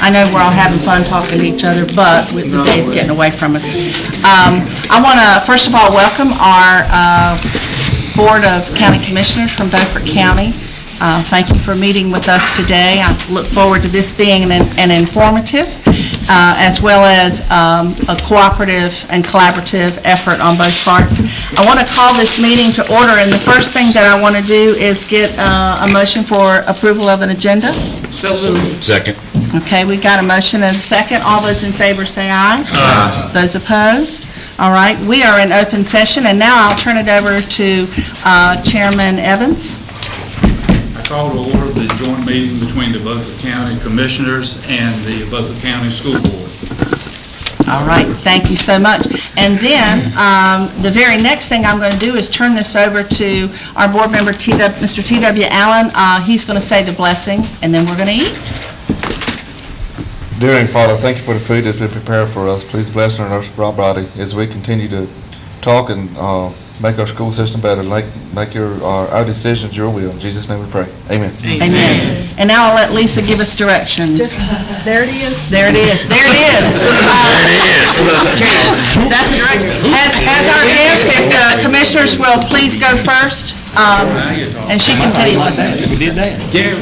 I know we're all having fun talking to each other, but the day's getting away from us. I want to, first of all, welcome our Board of County Commissioners from Beaufort County. Thank you for meeting with us today. I look forward to this being an informative, as well as a cooperative and collaborative effort on both parts. I want to call this meeting to order, and the first thing that I want to do is get a motion for approval of an agenda. So moved. Second. Okay, we got a motion and a second. All those in favor say aye. Aye. Those opposed? All right, we are in open session, and now I'll turn it over to Chairman Evans. I call to order the joint meeting between the Beaufort County Commissioners and the Beaufort County School Board. All right, thank you so much. And then the very next thing I'm going to do is turn this over to our board member, Mr. T.W. Allen. He's going to say the blessing, and then we're going to eat. Dear Father, thank you for the food that's been prepared for us. Please bless our body as we continue to talk and make our school system better. Make our decisions your will. In Jesus' name we pray. Amen. Amen. And now I'll let Lisa give us directions. There it is. There it is. There it is. That's the direction. As our guest, if the commissioners will please go first, and she can tell you what that is. We did that. Jerry,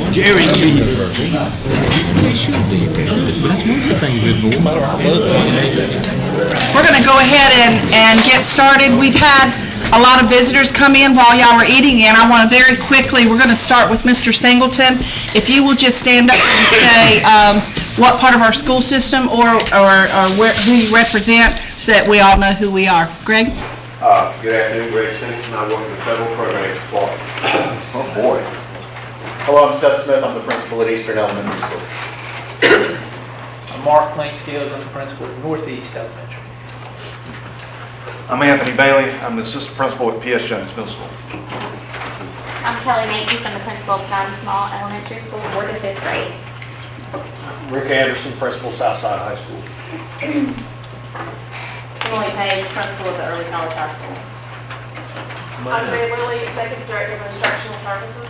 We're going to go ahead and get started. We've had a lot of visitors come in while y'all were eating, and I want to very quickly, we're going to start with Mr. Singleton. If you will just stand up and say what part of our school system or who you represent so that we all know who we are. Greg? Good afternoon, Greg Singleton. I work in the Federal Programs Department. Oh, boy. Hello, I'm Seth Smith. I'm the principal at Eastern Elementary School. I'm Mark Cleansteels. I'm the principal at Northeast Elementary. I'm Anthony Bailey. I'm the assistant principal at P.S. Jones Middle School. I'm Kelly Makepeace. I'm the principal of John Small Elementary School, 4th to 5th grade. Rick Anderson, principal, Southside High School. Emily Page, principal of the Early College High School. I'm Mary Lilly, Executive Director of Instructional Services.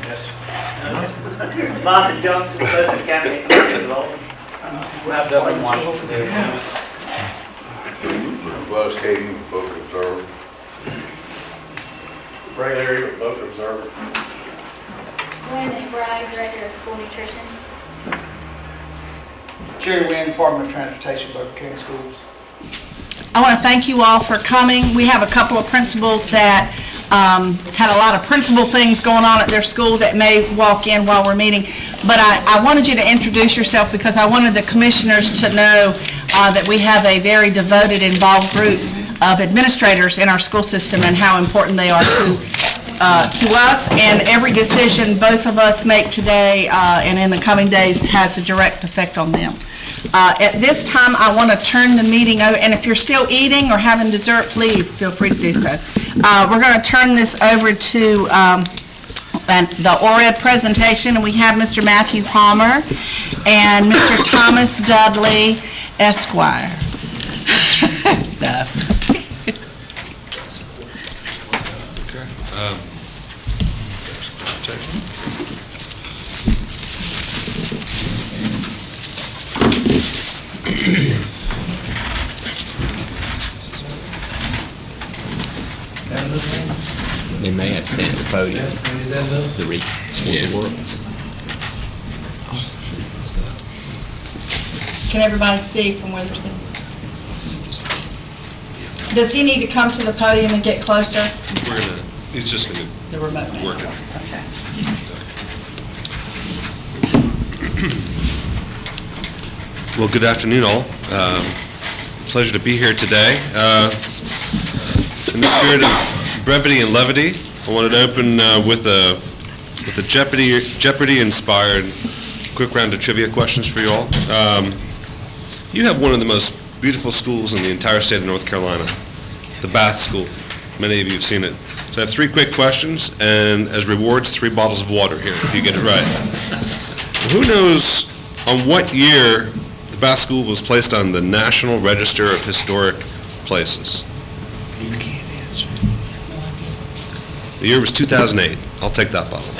Yes. Martha Johnson, Beaufort County Development. I've done one today. Buzz Katie, Beaufort Observer. Ray Larry with Beaufort Observer. Gwen McBride, Director of School Nutrition. Jerry Wynn, Department of Transportation, Beaufort County Schools. I want to thank you all for coming. We have a couple of principals that had a lot of principal things going on at their school that may walk in while we're meeting. But I wanted you to introduce yourself because I wanted the commissioners to know that we have a very devoted, involved group of administrators in our school system and how important they are to us. And every decision both of us make today and in the coming days has a direct effect on them. At this time, I want to turn the meeting over, and if you're still eating or having dessert, please feel free to do so. We're going to turn this over to the ORED presentation, and we have Mr. Matthew Palmer and Mr. Thomas Dudley, Esquire. They may have to stand at the podium to reach the world. Can everybody see from where they're sitting? Does he need to come to the podium and get closer? He's just going The remote man. to work it. Okay. Well, good afternoon, all. Pleasure to be here today. In the spirit of brevity and levity, I wanted to open with a Jeopardy-inspired quick round of trivia questions for you all. You have one of the most beautiful schools in the entire state of North Carolina, the Bath School. Many of you have seen it. So I have 3 quick questions, and as rewards, 3 bottles of water here if you get it right. Who knows on what year the Bath School was placed on the National Register of Historic Places? The year was 2008. I'll take that bottle.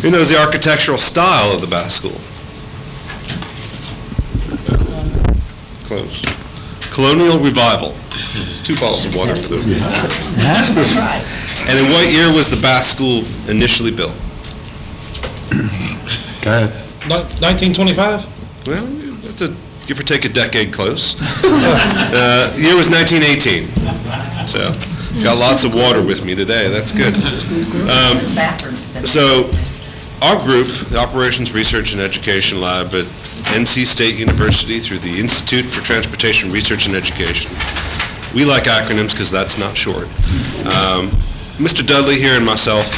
Who knows the architectural style of the Bath School? Close. Colonial Revival. It's 2 bottles of water for them. That's right. And in what year was the Bath School initially built? Go ahead. 1925? Well, that's a give or take a decade close. The year was 1918. So, got lots of water with me today. That's good. So, our group, the Operations Research and Education Lab at NC State University through the Institute for Transportation Research and Education. We like acronyms because that's not short. Mr. Dudley here and myself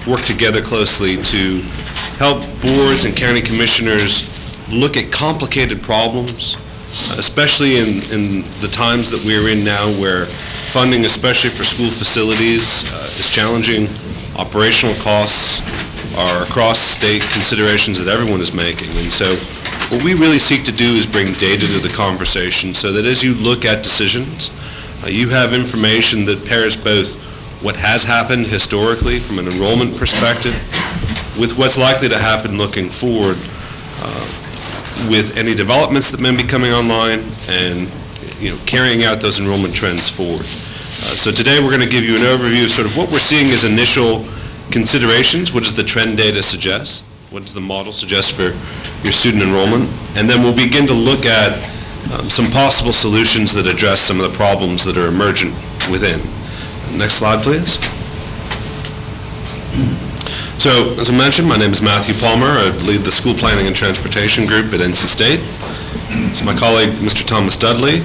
work together closely to help boards and county commissioners look at complicated problems, especially in the times that we're in now where funding, especially for school facilities, is challenging. Operational costs are across state considerations that everyone is making. And so what we really seek to do is bring data to the conversation so that as you look at decisions, you have information that pairs both what has happened historically from an enrollment perspective with what's likely to happen looking forward with any developments that may be coming online and carrying out those enrollment trends forward. So today we're going to give you an overview of sort of what we're seeing as initial considerations. What does the trend data suggest? What does the model suggest for your student enrollment? And then we'll begin to look at some possible solutions that address some of the problems that are emergent within. Next slide, please. So, as I mentioned, my name is Matthew Palmer. I lead the School Planning and Transportation Group at NC State. It's my colleague, Mr. Thomas Dudley,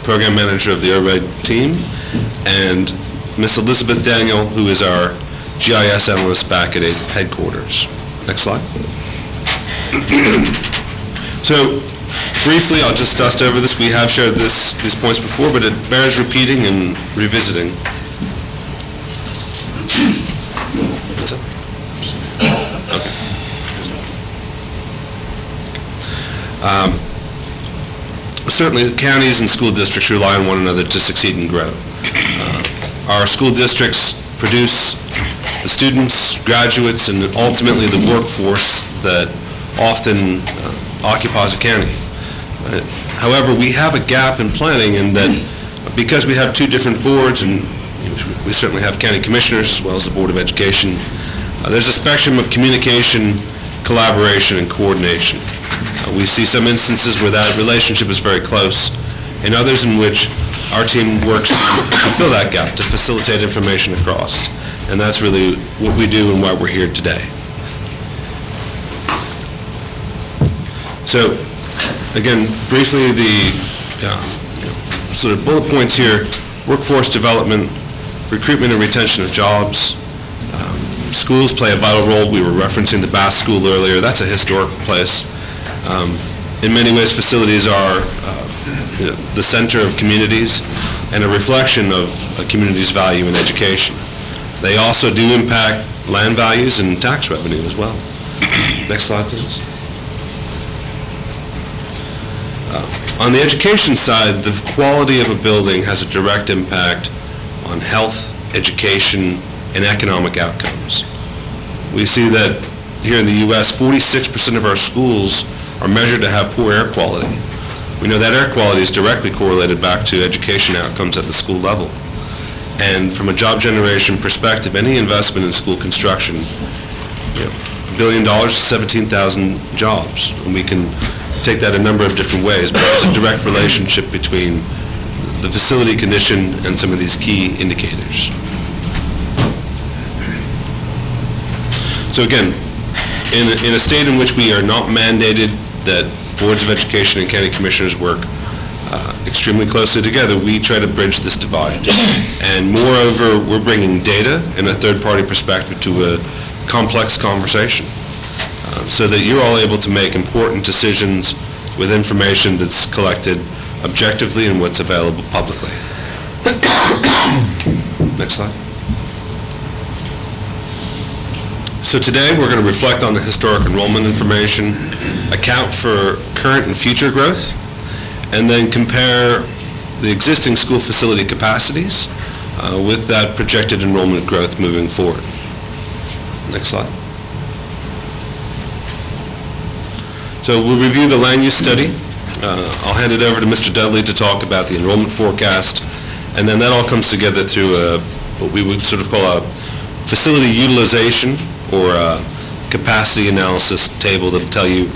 Program Manager of the ORED team, and Miss Elizabeth Daniel, who is our GIS analyst back at headquarters. Next slide. So, briefly, I'll just dust over this. We have shared these points before, but it bears repeating and revisiting. What's up? Okay. Certainly, counties and school districts rely on one another to succeed and grow. Our school districts produce the students, graduates, and ultimately the workforce that often occupies a county. However, we have a gap in planning in that because we have 2 different boards, and we certainly have county commissioners as well as the Board of Education, there's a spectrum of communication, collaboration, and coordination. We see some instances where that relationship is very close, and others in which our team works to fill that gap, to facilitate information across. And that's really what we do and why we're here today. So, again, briefly, the sort of bullet points here: workforce development, recruitment and retention of jobs. Schools play a vital role. We were referencing the Bath School earlier. That's a historic place. In many ways, facilities are the center of communities and a reflection of a community's value in education. They also do impact land values and tax revenue as well. Next slide, please. On the education side, the quality of a building has a direct impact on health, education, and economic outcomes. We see that here in the U.S., 46% of our schools are measured to have poor air quality. We know that air quality is directly correlated back to education outcomes at the school level. And from a job generation perspective, any investment in school construction, $1 billion to 17,000 jobs. And we can take that a number of different ways, but there's a direct relationship between the facility condition and some of these key indicators. So again, in a state in which we are not mandated that boards of education and county commissioners work extremely closely together, we try to bridge this divide. And moreover, we're bringing data and a third-party perspective to a complex conversation so that you're all able to make important decisions with information that's collected objectively and what's available publicly. Next slide. So today, we're going to reflect on the historic enrollment information, account for current and future growth, and then compare the existing school facility capacities with that projected enrollment growth moving forward. Next slide. So we'll review the land use study. I'll hand it over to Mr. Dudley to talk about the enrollment forecast, and then that all comes together through what we would sort of call a facility utilization or a capacity analysis table that will tell you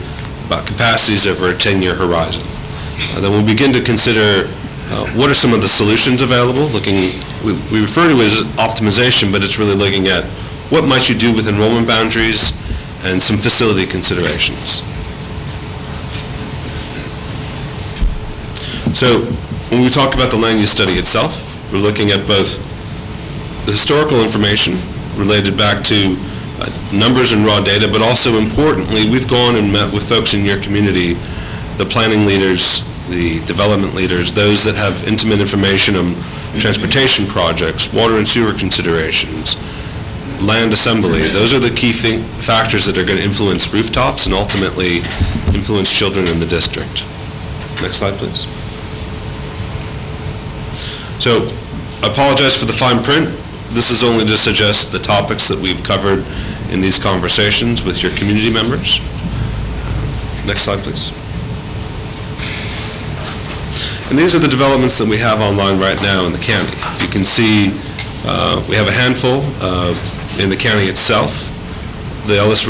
about capacities over a 10-year horizon. Then we'll begin to consider what are some of the solutions available. We refer to it as optimization, but it's really looking at what might you do with enrollment boundaries and some facility considerations. So when we talk about the land use study itself, we're looking at both the historical information related back to numbers and raw data, but also importantly, we've gone and met with folks in your community, the planning leaders, the development leaders, those that have intimate information on transportation projects, water and sewer considerations, land assembly. Those are the key factors that are going to influence rooftops and ultimately influence children in the district. Next slide, please. So, I apologize for the fine print. This is only to suggest the topics that we've covered in these conversations with your community members. Next slide, please. And these are the developments that we have online right now in the county. You can see we have a handful in the county itself. The Ellis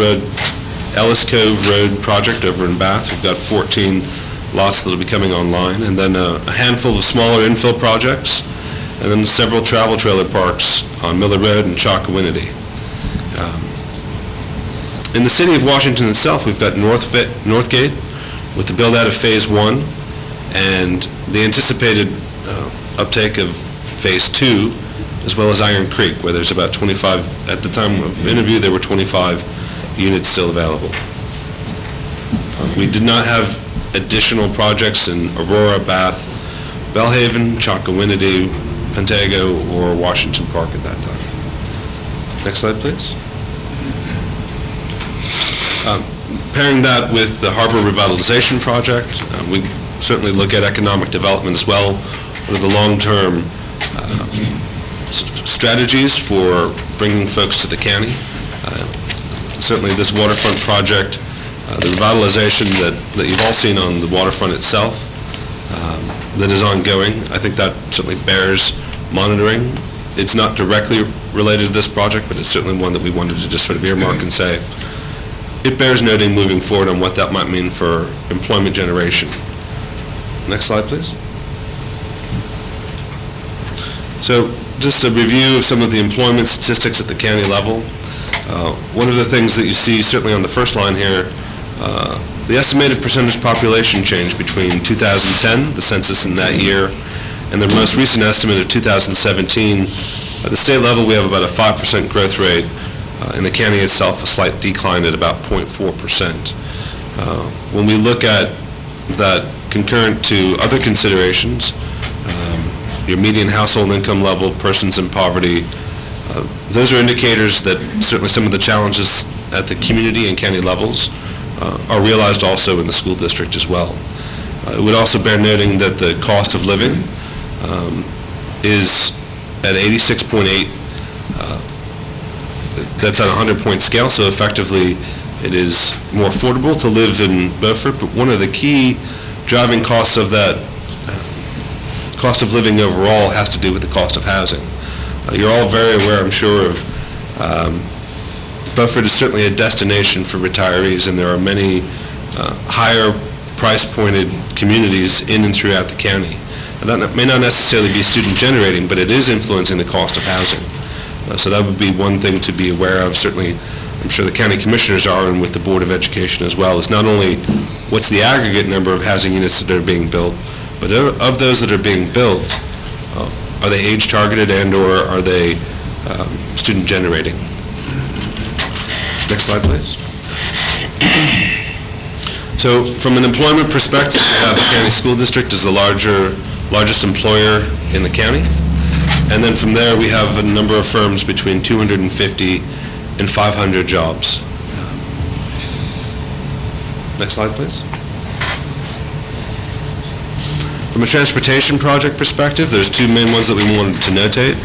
Cove Road project over in Bath, we've got 14 lots that will be coming online, and then a handful of smaller infill projects, and then several travel trailer parks on Miller Road and Chocowinity. In the city of Washington itself, we've got Northgate with the build-out of Phase 1 and the anticipated uptake of Phase 2, as well as Iron Creek, where there's about 25, at the time of interview, there were 25 units still available. We did not have additional projects in Aurora, Bath, Bellhaven, Chocowinity, Pentago, or Washington Park at that time. Next slide, please. Pairing that with the Harbor Revitalization Project, we certainly look at economic development as well. What are the long-term strategies for bringing folks to the county? Certainly this waterfront project, the revitalization that you've all seen on the waterfront itself that is ongoing, I think that certainly bears monitoring. It's not directly related to this project, but it's certainly one that we wanted to just sort of earmark and say, it bears noting moving forward on what that might mean for employment generation. Next slide, please. So just a review of some of the employment statistics at the county level. One of the things that you see certainly on the first line here, the estimated percentage population change between 2010, the census in that year, and the most recent estimate of 2017. At the state level, we have about a 5% growth rate. In the county itself, a slight decline at about 0.4%. When we look at that concurrent to other considerations, your median household income level, persons in poverty, those are indicators that certainly some of the challenges at the community and county levels are realized also in the school district as well. It would also bear noting that the cost of living is at 86.8. That's on a 100-point scale, so effectively it is more affordable to live in Beaufort, but one of the key driving costs of that cost of living overall has to do with the cost of housing. You're all very aware, I'm sure, of Beaufort is certainly a destination for retirees, and there are many higher price-pointed communities in and throughout the county. And that may not necessarily be student-generating, but it is influencing the cost of housing. So that would be one thing to be aware of. Certainly, I'm sure the county commissioners are, and with the Board of Education as well, is not only what's the aggregate number of housing units that are being built, but of those that are being built, are they age-targeted and/or are they student-generating? Next slide, please. So from an employment perspective, the county school district is the largest employer in the county. And then from there, we have a number of firms between 250 and 500 jobs. Next slide, please. From a transportation project perspective, there's two main ones that we wanted to notate.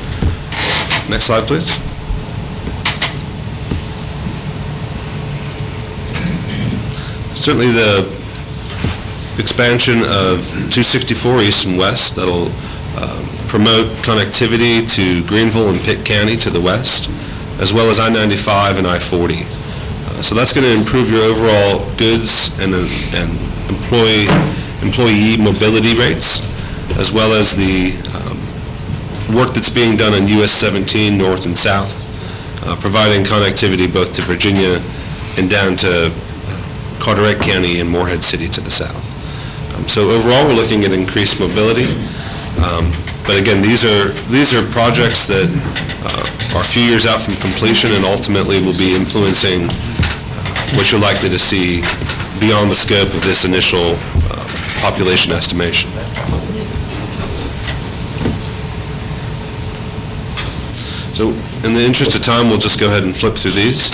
Next slide, please. Certainly the expansion of 264 east and west, that'll promote connectivity to Greenville and Pitt County to the west, as well as I-95 and I-40. So that's going to improve your overall goods and employee mobility rates, as well as the work that's being done on US 17 north and south, providing connectivity both to Virginia and down to Carteret County and Morehead City to the south. So overall, we're looking at increased mobility. But again, these are projects that are a few years out from completion and ultimately will be influencing what you're likely to see beyond the scope of this initial population estimation. So in the interest of time, we'll just go ahead and flip through these.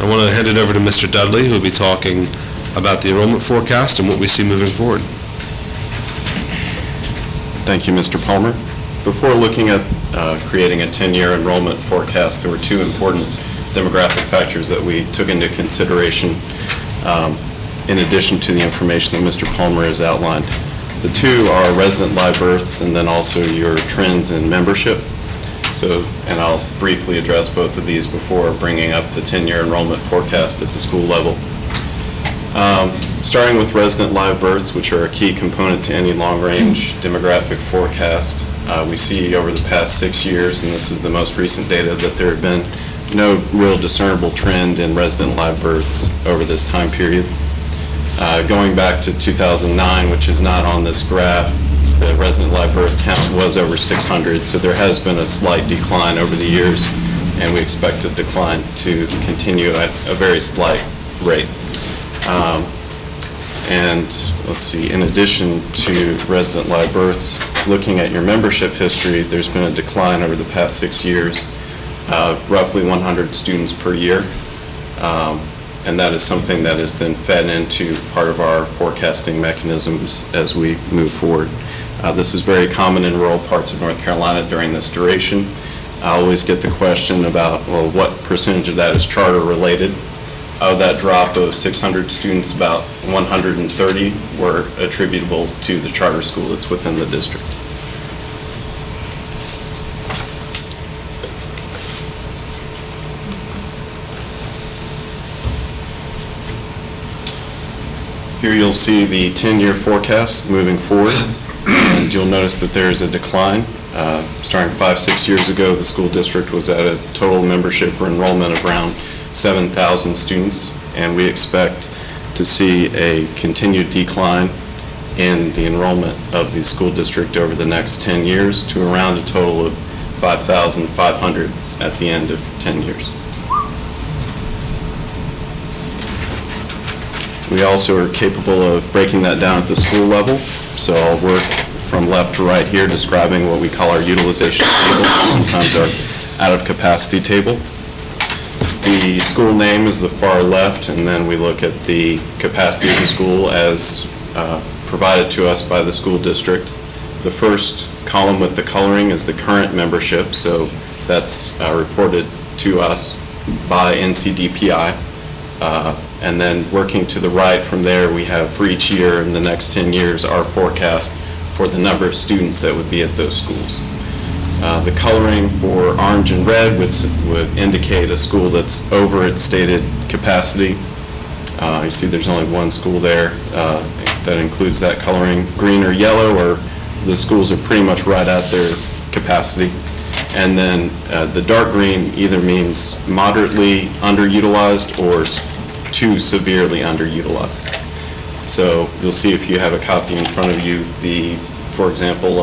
I want to hand it over to Mr. Dudley, who will be talking about the enrollment forecast and what we see moving forward. Thank you, Mr. Palmer. Before looking at creating a 10-year enrollment forecast, there were two important demographic factors that we took into consideration in addition to the information that Mr. Palmer has outlined. The two are resident live births and then also your trends in membership. So, and I'll briefly address both of these before bringing up the 10-year enrollment forecast at the school level. Starting with resident live births, which are a key component to any long-range demographic forecast, we see over the past 6 years, and this is the most recent data, that there have been no real discernible trend in resident live births over this time period. Going back to 2009, which is not on this graph, the resident live birth count was over 600, so there has been a slight decline over the years, and we expect the decline to continue at a very slight rate. And let's see, in addition to resident live births, looking at your membership history, there's been a decline over the past 6 years of roughly 100 students per year. And that is something that is then fed into part of our forecasting mechanisms as we move forward. This is very common in rural parts of North Carolina during this duration. I always get the question about, well, what percentage of that is charter related? Of that drop of 600 students, about 130 were attributable to the charter school that's within the district. Here you'll see the 10-year forecast moving forward, and you'll notice that there is a decline. Starting 5-6 years ago, the school district was at a total membership or enrollment of around 7,000 students, and we expect to see a continued decline in the enrollment of the school district over the next 10 years to around a total of 5,500 at the end of 10 years. We also are capable of breaking that down at the school level, so I'll work from left to right here describing what we call our utilization table, sometimes our out-of-capacity table. The school name is the far left, and then we look at the capacity of the school as provided to us by the school district. The first column with the coloring is the current membership, so that's reported to us by NCDPI. And then working to the right from there, we have for each year in the next 10 years our forecast for the number of students that would be at those schools. The coloring for orange and red would indicate a school that's over its stated capacity. You see there's only one school there that includes that coloring. Green or yellow, or the schools are pretty much right at their capacity. And then the dark green either means moderately underutilized or too severely underutilized. So you'll see if you have a copy in front of you, for example,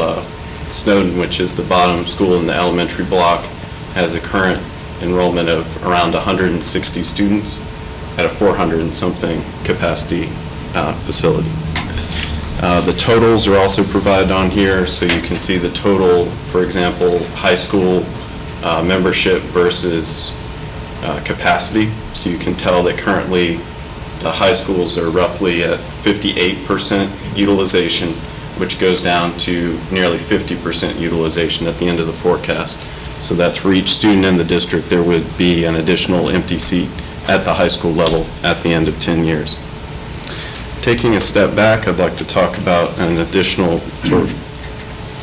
Snowden, which is the bottom school in the elementary block, has a current enrollment of around 160 students at a 400 and something capacity facility. The totals are also provided on here, so you can see the total, for example, high school membership versus capacity. So you can tell that currently the high schools are roughly at 58% utilization which goes down to nearly 50% utilization at the end of the forecast. So that's for each student in the district, there would be an additional empty seat at the high school level at the end of 10 years. Taking a step back, I'd like to talk about an additional sort of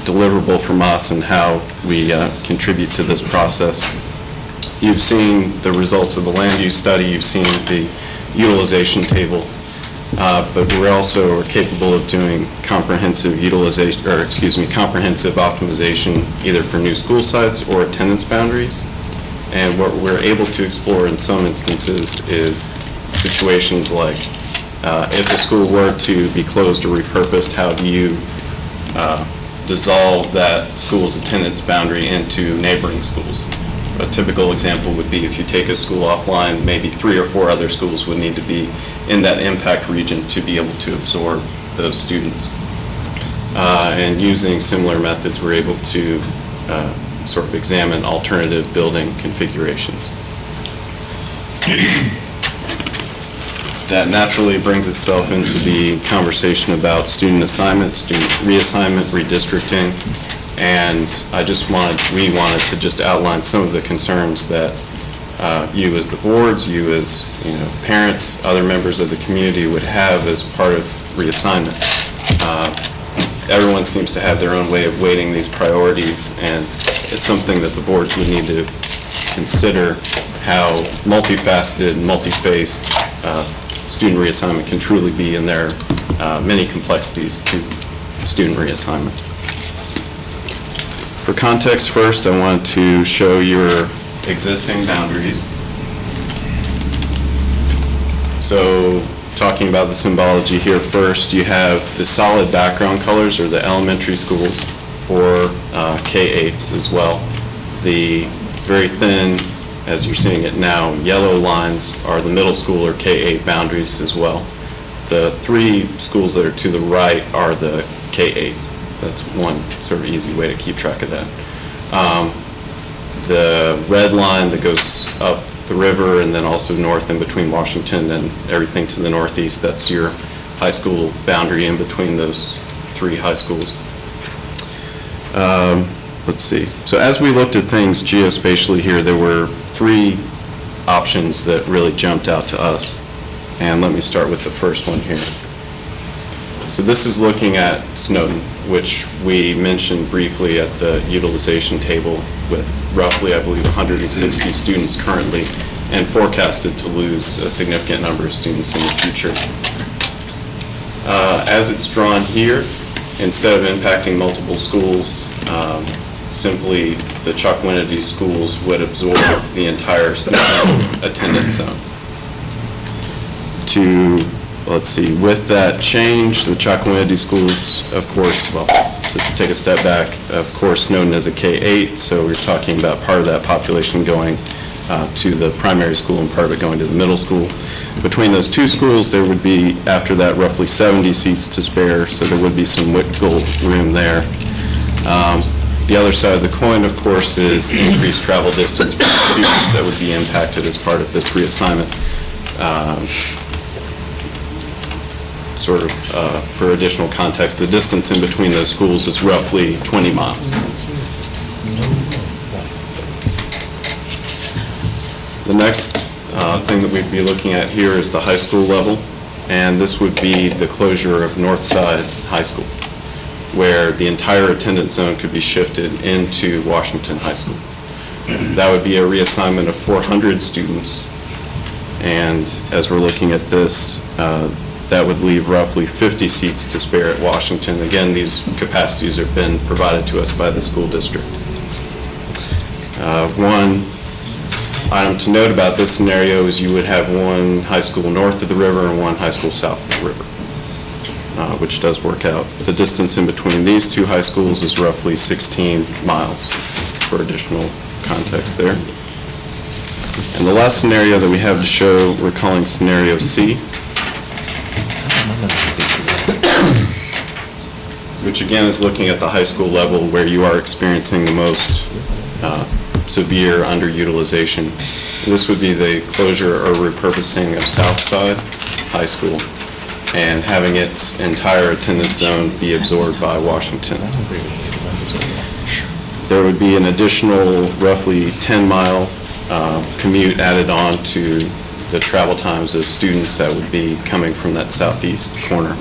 deliverable from us and how we contribute to this process. You've seen the results of the land use study, you've seen the utilization table, but we're also capable of doing comprehensive utilization, or comprehensive optimization either for new school sites or attendance boundaries. And what we're able to explore in some instances is situations like if the school were to be closed or repurposed, how do you dissolve that school's attendance boundary into neighboring schools? A typical example would be if you take a school offline, maybe 3 or 4 other schools would need to be in that impact region to be able to absorb those students. And using similar methods, we're able to sort of examine alternative building configurations. That naturally brings itself into the conversation about student assignment, student reassignment, redistricting, and we wanted to just outline some of the concerns that you as the boards, you as parents, other members of the community would have as part of reassignment. Everyone seems to have their own way of weighting these priorities, and it's something that the boards would need to consider how multifaceted, multi-faced student reassignment can truly be, in their many complexities to student reassignment. For context first, I want to show your existing boundaries. So talking about the symbology here first, you have the solid background colors, or the elementary schools, or K-8s as well. The very thin, as you're seeing it now, yellow lines are the middle school or K-8 boundaries as well. The 3 schools that are to the right are the K-8s. That's one sort of easy way to keep track of that. The red line that goes up the river and then also north in between Washington and everything to the northeast, that's your high school boundary in between those 3 high schools. Let's see. So as we looked at things geospatially here, there were 3 options that really jumped out to us. And let me start with the first one here. So this is looking at Snowden, which we mentioned briefly at the utilization table, with roughly, I believe, 160 students currently, and forecasted to lose a significant number of students in the future. As it's drawn here, instead of impacting multiple schools, simply the Chuck-Winnedy schools would absorb the entire attendance zone. Let's see, with that change, the Chuck-Winnedy schools, of course, well, to take a step back, of course, Snowden is a K-8, so we're talking about part of that population going to the primary school and part of it going to the middle school. Between those 2 schools, there would be, after that, roughly 70 seats to spare, so there would be some wiggle room there. The other side of the coin, of course, is increased travel distance for students that would be impacted as part of this reassignment. For additional context, the distance in between those schools is roughly 20 miles. The next thing that we'd be looking at here is the high school level, and this would be the closure of Northside High School, where the entire attendance zone could be shifted into Washington High School. That would be a reassignment of 400 students, and as we're looking at this, that would leave roughly 50 seats to spare at Washington. Again, these capacities have been provided to us by the school district. One item to note about this scenario is you would have one high school north of the river and one high school south of the river, which does work out. The distance in between these 2 high schools is roughly 16 miles, for additional context there. And the last scenario that we have to show, we're calling scenario C, which again is looking at the high school level where you are experiencing the most severe underutilization. This would be the closure or repurposing of Southside High School. and having its entire attendance zone be absorbed by Washington. There would be an additional roughly 10-mile commute added on to the travel times of students that would be coming from that southeast corner.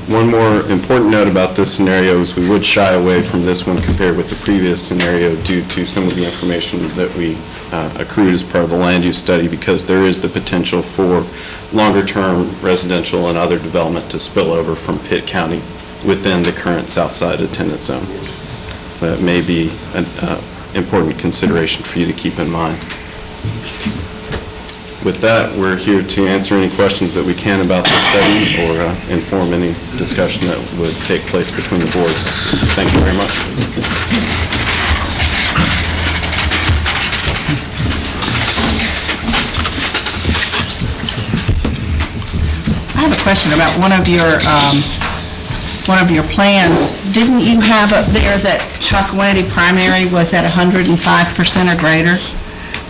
One more important note about this scenario is we would shy away from this one compared with the previous scenario due to some of the information that we accrued as part of the land use study, because there is the potential for longer-term residential and other development to spill over from Pitt County within the current south side attendance zone. So that may be an important consideration for you to keep in mind. With that, we're here to answer any questions that we can about the study or inform any discussion that would take place between the boards. Thank you very much. I have a question about one of your plans. Didn't you have up there that Chocowinity Primary was at 105% or greater?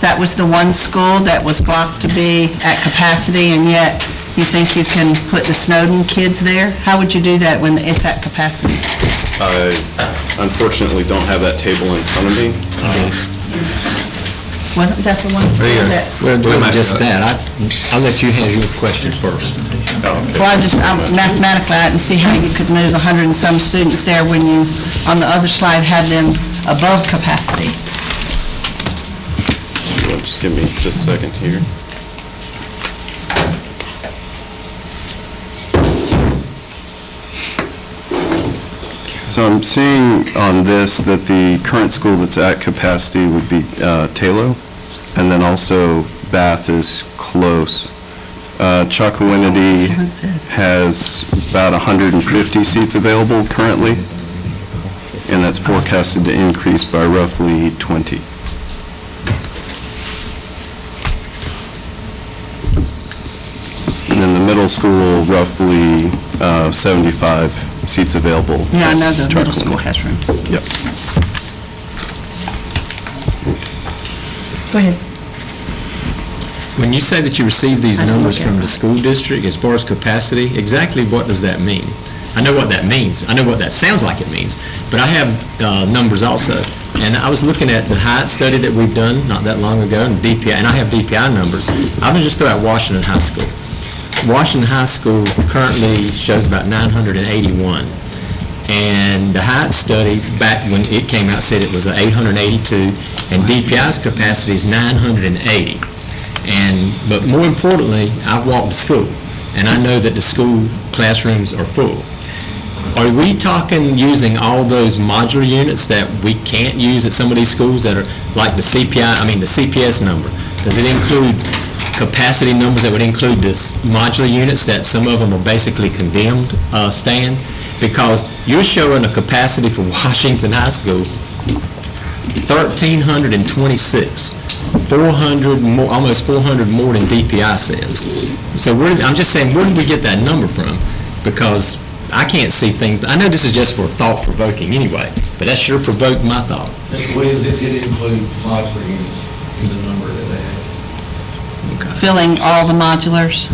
That was the one school that was blocked to be at capacity, and yet you think you can put the Snowden kids there? How would you do that when it's at capacity? I unfortunately don't have that table in front of me. Wasn't that the one school that? Well, it wasn't just that. I'll let you handle your question first. Well, mathematically, I didn't see how you could move 100 and some students there when you, on the other slide, had them above capacity. Just give me just a second here. So I'm seeing on this that the current school that's at capacity would be Taylor, and then also Bath is close. Chocowinity has about 150 seats available currently, and that's forecasted to increase by roughly 20. And then the middle school, roughly 75 seats available. Yeah, I know the middle school has room. Yep. Go ahead. When you say that you received these numbers from the school district as far as capacity, exactly what does that mean? I know what that means. I know what that sounds like it means, but I have numbers also. And I was looking at the height study that we've done not that long ago, and DPI, and I have DPI numbers. I'm going to just throw out Washington High School. Washington High School currently shows about 981. And the height study, back when it came out, said it was 882, and DPI's capacity is 980. But more importantly, I've walked to school, and I know that the school classrooms are full. Are we talking using all those modular units that we can't use at some of these schools that are like the CPS number? Does it include capacity numbers that would include this modular units that some of them are basically condemned, Stan? Because you're showing a capacity for Washington High School, 1,326. 400 more, almost 400 more than DPI says. So I'm just saying, where did we get that number from? Because I can't see things. I know this is just for thought-provoking anyway, but that sure provoked my thought. Mr. Williams, it did include modular units in the number that they have. Okay. Filling all the modulars?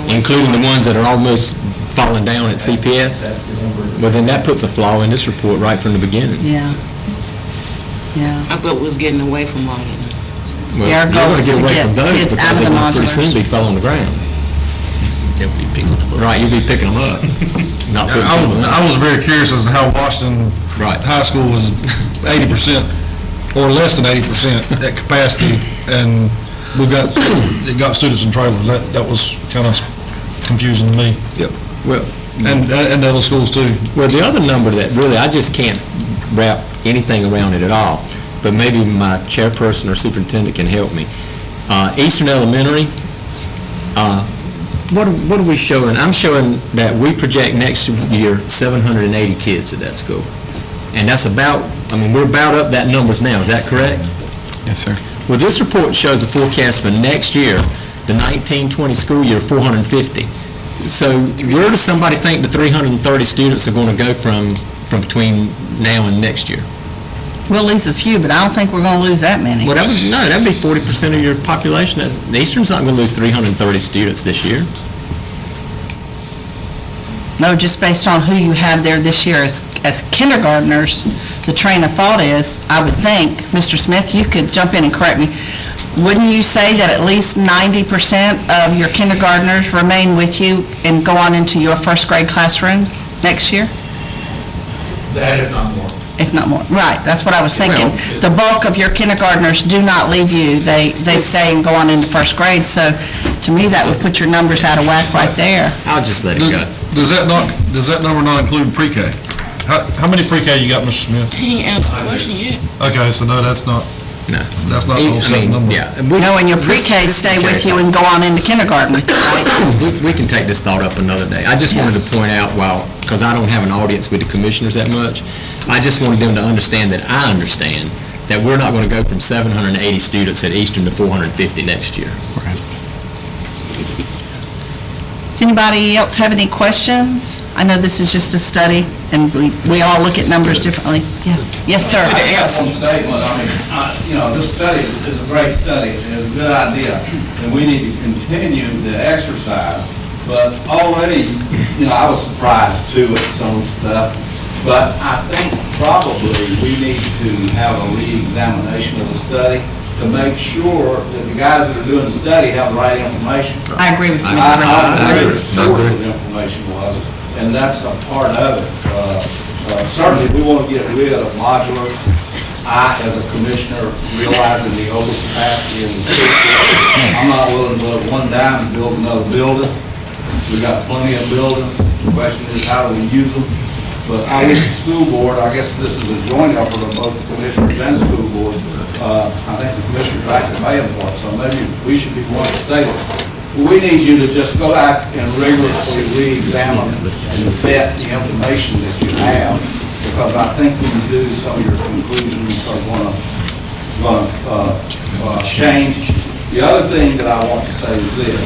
Including the ones that are almost falling down at CPS? That's the number. Well, then that puts a flaw in this report right from the beginning. Yeah. Yeah. I thought we was getting away from all of them. Well, Yeah, our goal you're is going to to get away get from those kids because out of they're the going to pretty soon modulars. be fell on the ground. Right, you'll be picking them up. Not putting them I up. was very curious as to how Washington Right. High School was 80% or less than 80% at capacity, and it got students in trailers. That was kind of confusing to me. Yep. Well, And other schools too. Well, the other number that really, I just can't wrap anything around it at all, but maybe my chairperson or superintendent can help me. Eastern Elementary, what are we showing? I'm showing that we project next year 780 kids at that school. And that's about, we're about up that numbers now, is that correct? Yes, sir. Well, this report shows a forecast for next year, the 1920 school year, 450. So where does somebody think the 330 students are going to go from between now and next year? We'll lose a few, but I don't think we're gonna lose that many. Well, that'd be 40% of your population. Eastern's not gonna lose 330 students this year. No, just based on who you have there this year as kindergartners, the train of thought is, I would think, Mr. Smith, you could jump in and correct me, wouldn't you say that at least 90% of your kindergartners remain with you and go on into your first grade classrooms next year? That, if not more. If not more, right, that's what I was thinking. The bulk of your kindergartners do not leave you, they stay and go on into first grade, so to me, that would put your numbers out of whack right there. I'll just let it go. Does that number not include pre-K? How many pre-K you got, Mr. Smith? He ain't answered the question yet. Okay, so no, that's not No. the whole set number. Yeah. No, and your pre-K stay with you and go on into kindergarten with you, right? We can take this thought up another day. I just wanted to point out, because I don't have an audience with the commissioners that much, I just wanted them to understand that I understand that we're not going to go from 780 students at Eastern to 450 next year. Does anybody else have any questions? I know this is just a study, and we all look at numbers differently. Yes, yes, sir. I got one statement. This study is a great study. It's a good idea, and we need to continue the exercise. But already, I was surprised too at some stuff. But I think probably we need to have a re-examination of the study to make sure that the guys that are doing the study have the right information. I agree with you. I agree. The source of the information was, and that's a part of it. Certainly, we want to get rid of modulars. I, as a commissioner, realizing the overcapacity in the city, I'm not willing to put one dime to build another building. We've got plenty of buildings. The question is, how do we use them? But I wish the school board, I guess this is a joint effort of both the commissioners and the school board. I think the commissioners are actually paying for it, so maybe we should be one to say it. We need you to just go back and rigorously re-examine and vet the information that you have, because I think when you do, some of your conclusions are going to change. The other thing that I want to say is this.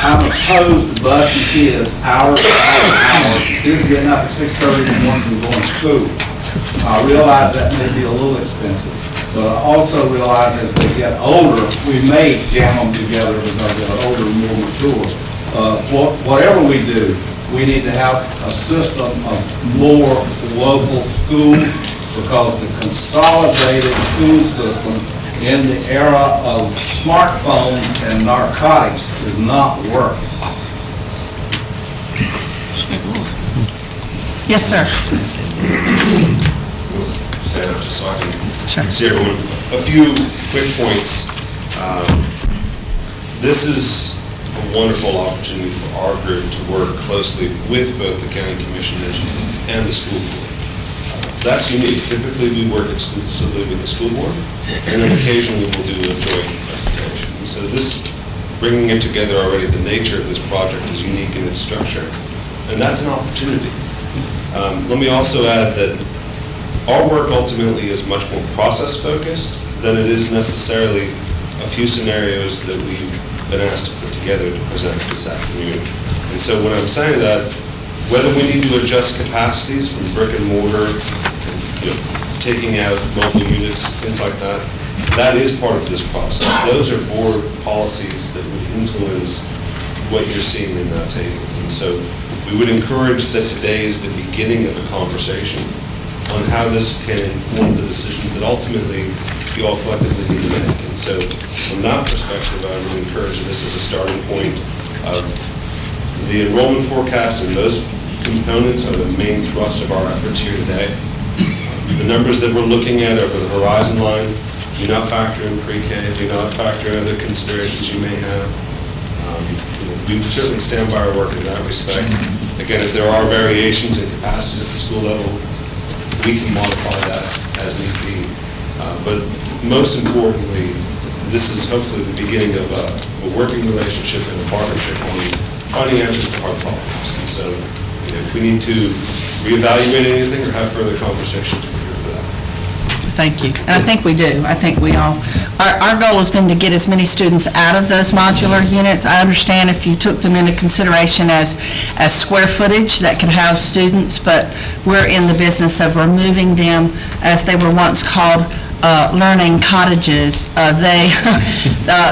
I'm opposed to busing kids hours and hours. Kids getting up at 6:30 in the morning and going to school. I realize that may be a little expensive, but I also realize as they get older, we may jam them together because they're older and more mature. Whatever we do, we need to have a system of more local schools, because the consolidated school system in the era of smartphones and narcotics is not working. Yes, sir. We'll stand up just so I can see everyone. A few quick points. This is a wonderful opportunity for our group to work closely with both the county commissioners and the school board. That's unique. Typically, we work exclusively with the school board, and then occasionally we'll do a joint presentation. And so this, bringing it together already, the nature of this project is unique in its structure, and that's an opportunity. Let me also add that our work ultimately is much more process-focused than it is necessarily a few scenarios that we've been asked to put together to present this afternoon. And so when I'm saying that, whether we need to adjust capacities from brick and mortar, taking out mobile units, things like that, that is part of this process. Those are board policies that would influence what you're seeing in that table. And so we would encourage that today is the beginning of a conversation on how this can inform the decisions that ultimately you all collectively need to make. And so from that perspective, I would encourage that this is a starting point of the enrollment forecast, and those components are the main thrust of our efforts here today. The numbers that we're looking at over the horizon line do not factor in pre-K, do not factor in other considerations you may have. We certainly stand by our work in that respect. Again, if there are variations in capacities at the school level, we can modify that as need be. But most importantly, this is hopefully the beginning of a working relationship and a partnership on finding answers to hard problems. And so if we need to reevaluate anything or have further conversations, we're here for that. Thank you. And I think we do. I think we all, our goal has been to get as many students out of those modular units. I understand if you took them into consideration as square footage that could house students, but we're in the business of removing them, as they were once called, learning cottages.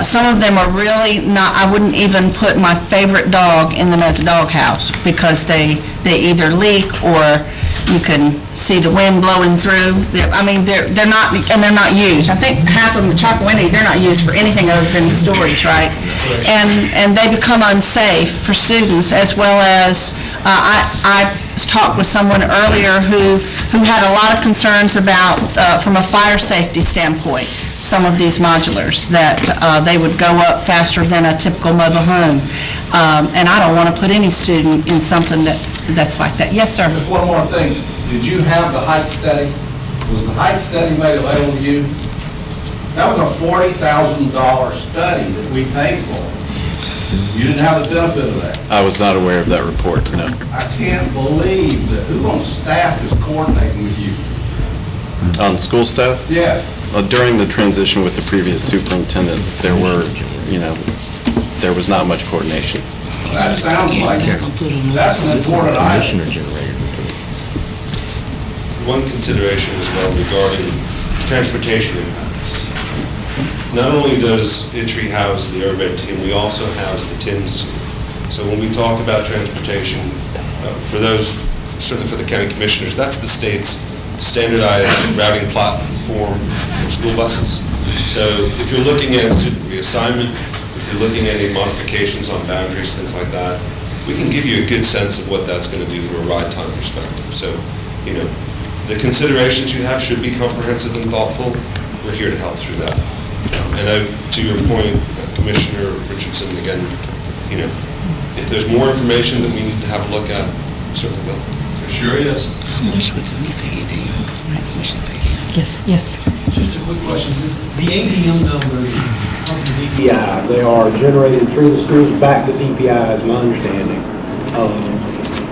Some of them are really not, I wouldn't even put my favorite dog in them as a doghouse, because they either leak, or you can see the wind blowing through. I mean, they're not, and they're not used. I think half of them at Chocowinity, they're not used for anything other than storage, right? And they become unsafe for students, as well as, I talked with someone earlier who had a lot of concerns about, from a fire safety standpoint, some of these modulars, that they would go up faster than a typical mobile home. And I don't want to put any student in something that's like that. Yes, sir? Just one more thing. Did you have the height study? Was the height study made available to you? That was a $40,000 study that we paid for. You didn't have the benefit of that. I was not aware of that report, no. I can't believe that, who on staff is coordinating with you? On school staff? Yes. During the transition with the previous superintendent, there was not much coordination. That sounds like that's an important item. One consideration as well regarding transportation impacts. Not only does ITRI house the Irvine team, we also house the TIMS team. So when we talk about transportation, for those, certainly for the county commissioners, that's the state's standardized routing platform for school buses. So if you're looking at student reassignment, if you're looking at any modifications on boundaries, things like that, we can give you a good sense of what that's going to do from a ride time perspective. So, the considerations you have should be comprehensive and thoughtful. We're here to help through that. And to your point, Commissioner Richardson, again, if there's more information that we need to have a look at, we certainly will. There sure is. Yes, yes. Just a quick question. The ADM numbers from the DPI, they are generated through the schools back to DPI, is my understanding.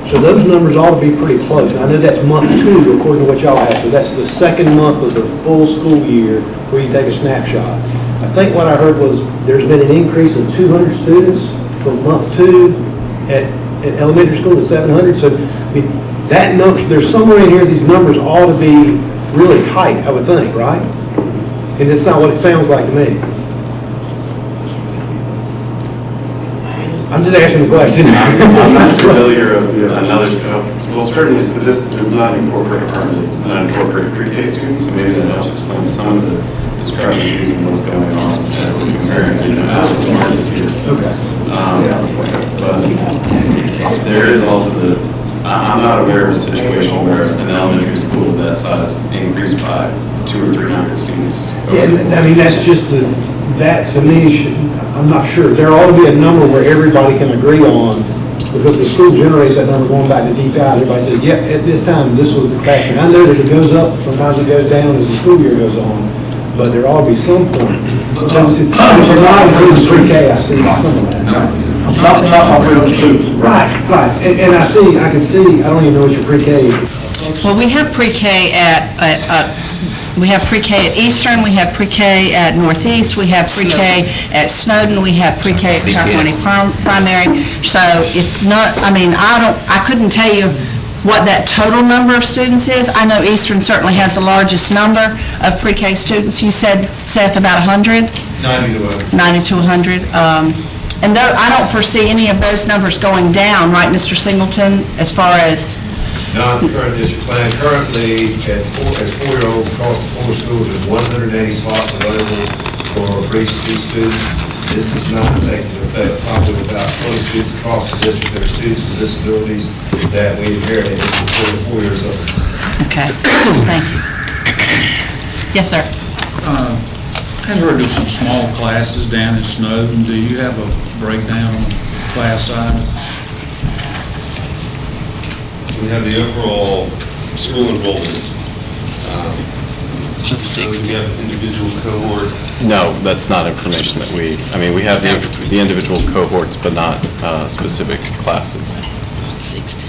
So those numbers ought to be pretty close. And I know that's month 2, according to what y'all have. So that's the second month of the full school year where you take a snapshot. I think what I heard was there's been an increase of 200 students from month 2 at elementary school to 700. So that number, there's somewhere in here, these numbers ought to be really tight, I would think, right? And it's not what it sounds like to me. I'm just asking the question. I'm not familiar of another, well, certainly this does not incorporate permanent, it's not incorporate pre-K students, so maybe that helps explain some of the discrepancies in what's going on as we're comparing apples to oranges here. Okay. But there is also I'm not aware of a situation where an elementary school of that size increased by 200 or 300 students. Yeah, I mean, that's just, that to me, I'm not sure. There ought to be a number where everybody can agree on, because the school generates that number going back to DPI. Everybody says, yeah, at this time, this was the capacity. I know that it goes up, sometimes it goes down as the school year goes on, but there ought to be some point. If you're not including pre-K, I see some of that. Not my real students. Right, and I can see, I don't even know what your pre-K is. Well, we have pre-K at Eastern, we have pre-K at Northeast, we have pre-K at Snowden, we have pre-K at Chocowinity Primary. So if not, I couldn't tell you what that total number of students is. I know Eastern certainly has the largest number of pre-K students. You said, Seth, about 100? 90 to 100. And I don't foresee any of those numbers going down, right, Mr. Singleton, as far as... Not the current district plan. Currently, as four-year-olds across the 4 schools, there's 180 spots available for pre-school students. This does not take into effect probably about 20 students across the district that are students with disabilities that we inherited before 4 years old. Okay, thank you. Yes, sir. I heard of some small classes down in Snowden. Do you have a breakdown on class size? We have the overall school enrollment. So we have individual cohort. No, that's not information that we have the individual cohorts, but not specific classes. 60.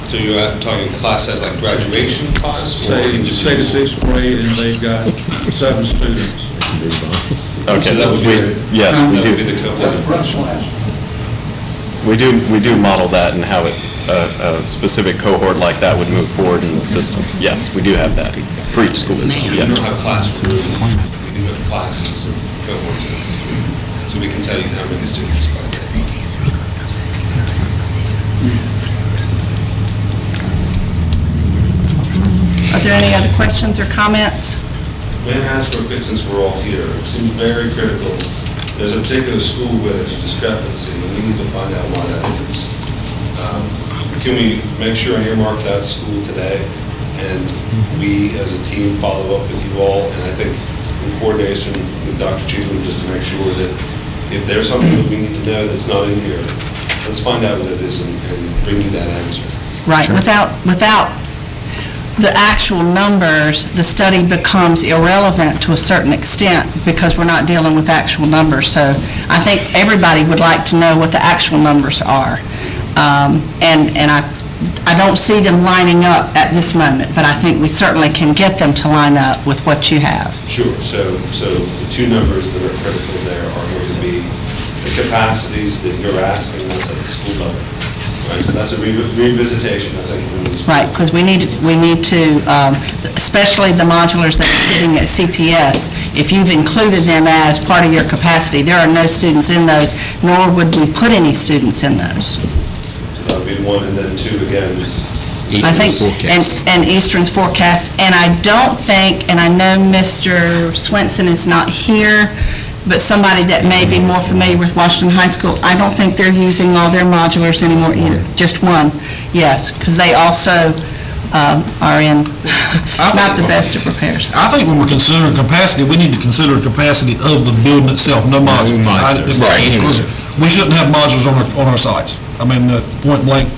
So you're talking class size like graduation class? or Say individual? the sixth grade and they've got 7 students. So Okay, that would be, yes, we that do. would be the cohort. We do model that and how a specific cohort like that would move forward in the system. Yes, we do have that for each school. We Yes. don't have classrooms, we do have classes and cohorts. So we can tell you how many students by day. Are there any other questions or comments? May I ask real quick, since we're all here, it seems very critical. There's a particular school where there's a discrepancy, and we need to find out why that is. Can we make sure and earmark that school today, and we as a team follow up with you all, and I think in coordination with Dr. Cheeseman, just to make sure that if there's something that we need to know that's not in here, let's find out what it is and bring you that answer. Right, without the actual numbers, the study becomes irrelevant to a certain extent because we're not dealing with actual numbers. So I think everybody would like to know what the actual numbers are. And I don't see them lining up at this moment, but I think we certainly can get them to line up with what you have. Sure, so the two numbers that are critical there are going to be the capacities that you're asking us at the school level. Right, so that's a revisitation, I think, from this. Right, because we need to, especially the modulars that are sitting at CPS, if you've included them as part of your capacity, there are no students in those, nor would we put any students in those. So that would be one, and then two again. I think, and Eastern's forecast, and I don't think, and I know Mr. Swenson is not here, but somebody that may be more familiar with Washington High School, I don't think they're using all their modulars anymore either, just one, yes, because they also are in not the best of repairs. I think when we're considering capacity, we need to consider the capacity of the building itself, no modulars. Because we shouldn't have modulars on our sites. I mean, point blank,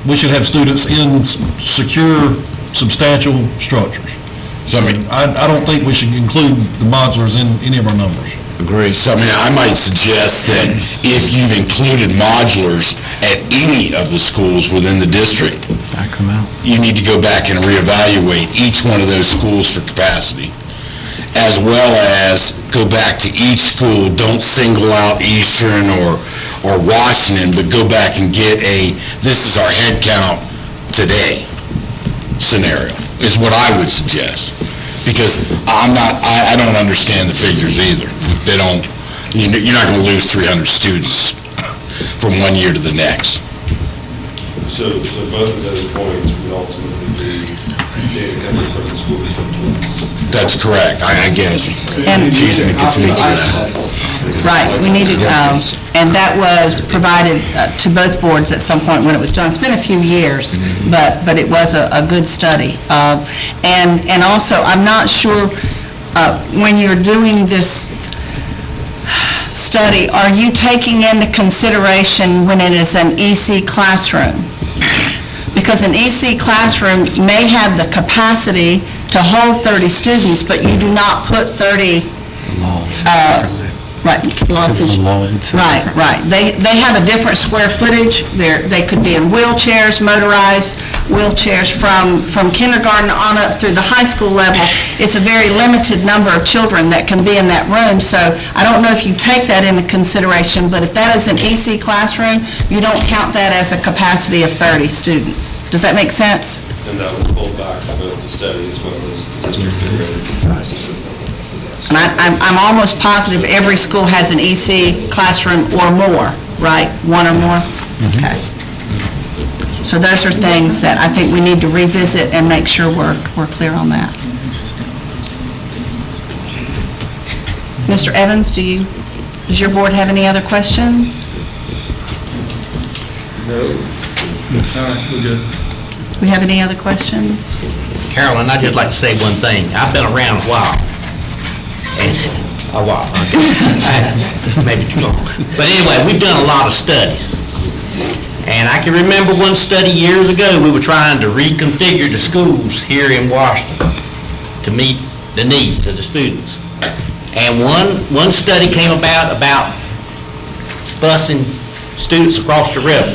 we should have students in secure, substantial structures. So, I mean, I don't think we should include the modulars in any of our numbers. Agree. So, I mean, I might suggest that if you've included modulars at any of the schools within the district, you need to go back and reevaluate each one of those schools for capacity, as well as go back to each school. Don't single out Eastern or Washington, but go back and get this is our head count today scenario, is what I would suggest. Because I don't understand the figures either. You're not going to lose 300 students from one year to the next. So both of those points would ultimately be data coming from the school district. That's correct. I guess. And Cheeseman can speak to that. Right, we needed, and that was provided to both boards at some point when it was done. It's been a few years, but it was a good study. And also, I'm not sure, when you're doing this study, are you taking into consideration when it is an EC classroom? Because an EC classroom may have the capacity to hold 30 students, but you do not put 30, right, right. They have a different square footage. They could be in wheelchairs, motorized wheelchairs from kindergarten on up through the high school level. It's a very limited number of children that can be in that room, so I don't know if you take that into consideration, but if that is an EC classroom, you don't count that as a capacity of 30 students. Does that make sense? And that would pull back to both the study as well as the district-integrated capacities. And I'm almost positive every school has an EC classroom or more, right? One or more? Okay. So those are things that I think we need to revisit and make sure we're clear on that. Mr. Evans, does your board have any other questions? No. All right, we're good. We have any other questions? Carolyn, I'd just like to say one thing. I've been around a while. A while. Maybe too long. But anyway, we've done a lot of studies. And I can remember one study years ago, we were trying to reconfigure the schools here in Washington to meet the needs of the students. And one study came about busing students across the river.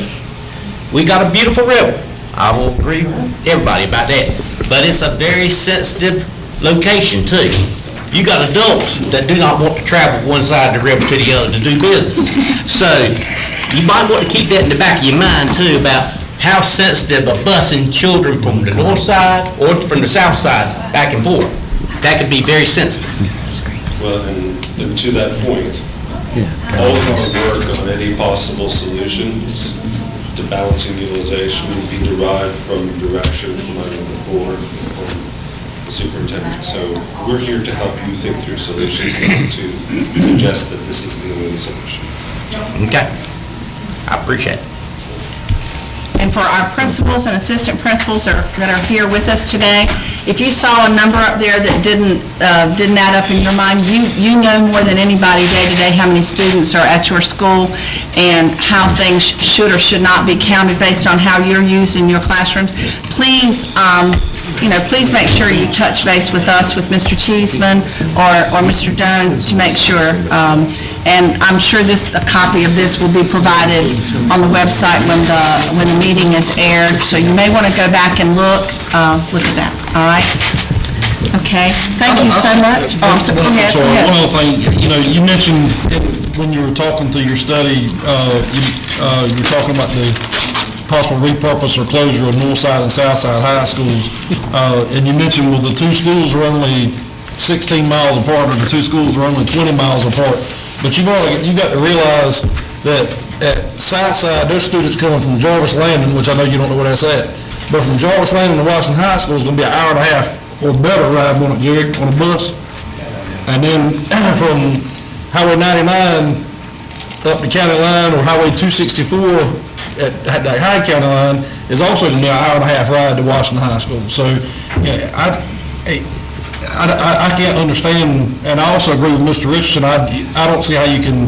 We got a beautiful river, I will agree with everybody about that. But it's a very sensitive location too. You got adults that do not want to travel one side of the river to the other to do business. So you might want to keep that in the back of your mind too about how sensitive a busing children from the north side or from the south side back and forth. That could be very sensitive. Well, and to that point, all of our work on any possible solutions to balancing utilization will be derived from direction from either the board or from the superintendent. So we're here to help you think through solutions, not to suggest that this is the only solution. Okay. I appreciate it. And for our principals and assistant principals that are here with us today, if you saw a number up there that didn't add up in your mind, you know more than anybody day to day how many students are at your school and how things should or should not be counted based on how you're used in your classrooms. Please, please make sure you touch base with us, with Mr. Cheeseman or Mr. Doan to make sure. And I'm sure a copy of this will be provided on the website when the meeting is aired. So you may want to go back and look at that, all right? Okay, thank you so much. Oh, I'm sorry, go ahead. So one other thing, you mentioned when you were talking through your study, you were talking about the possible repurpose or closure of north side and south side high schools. And you mentioned the two schools are only 16 miles apart, or the two schools are only 20 miles apart. But you got to realize that at south side, there's students coming from Jarvis Landing, which I know you don't know where that's at, but from Jarvis Landing to Washington High School is going to be an hour and a half or better ride on a bus. And then from Highway 99 up the county line, or Highway 264 at the Hyde County line, is also going to be an hour and a half ride to Washington High School. So I can't understand, and I also agree with Mr. Richardson, I don't see how you can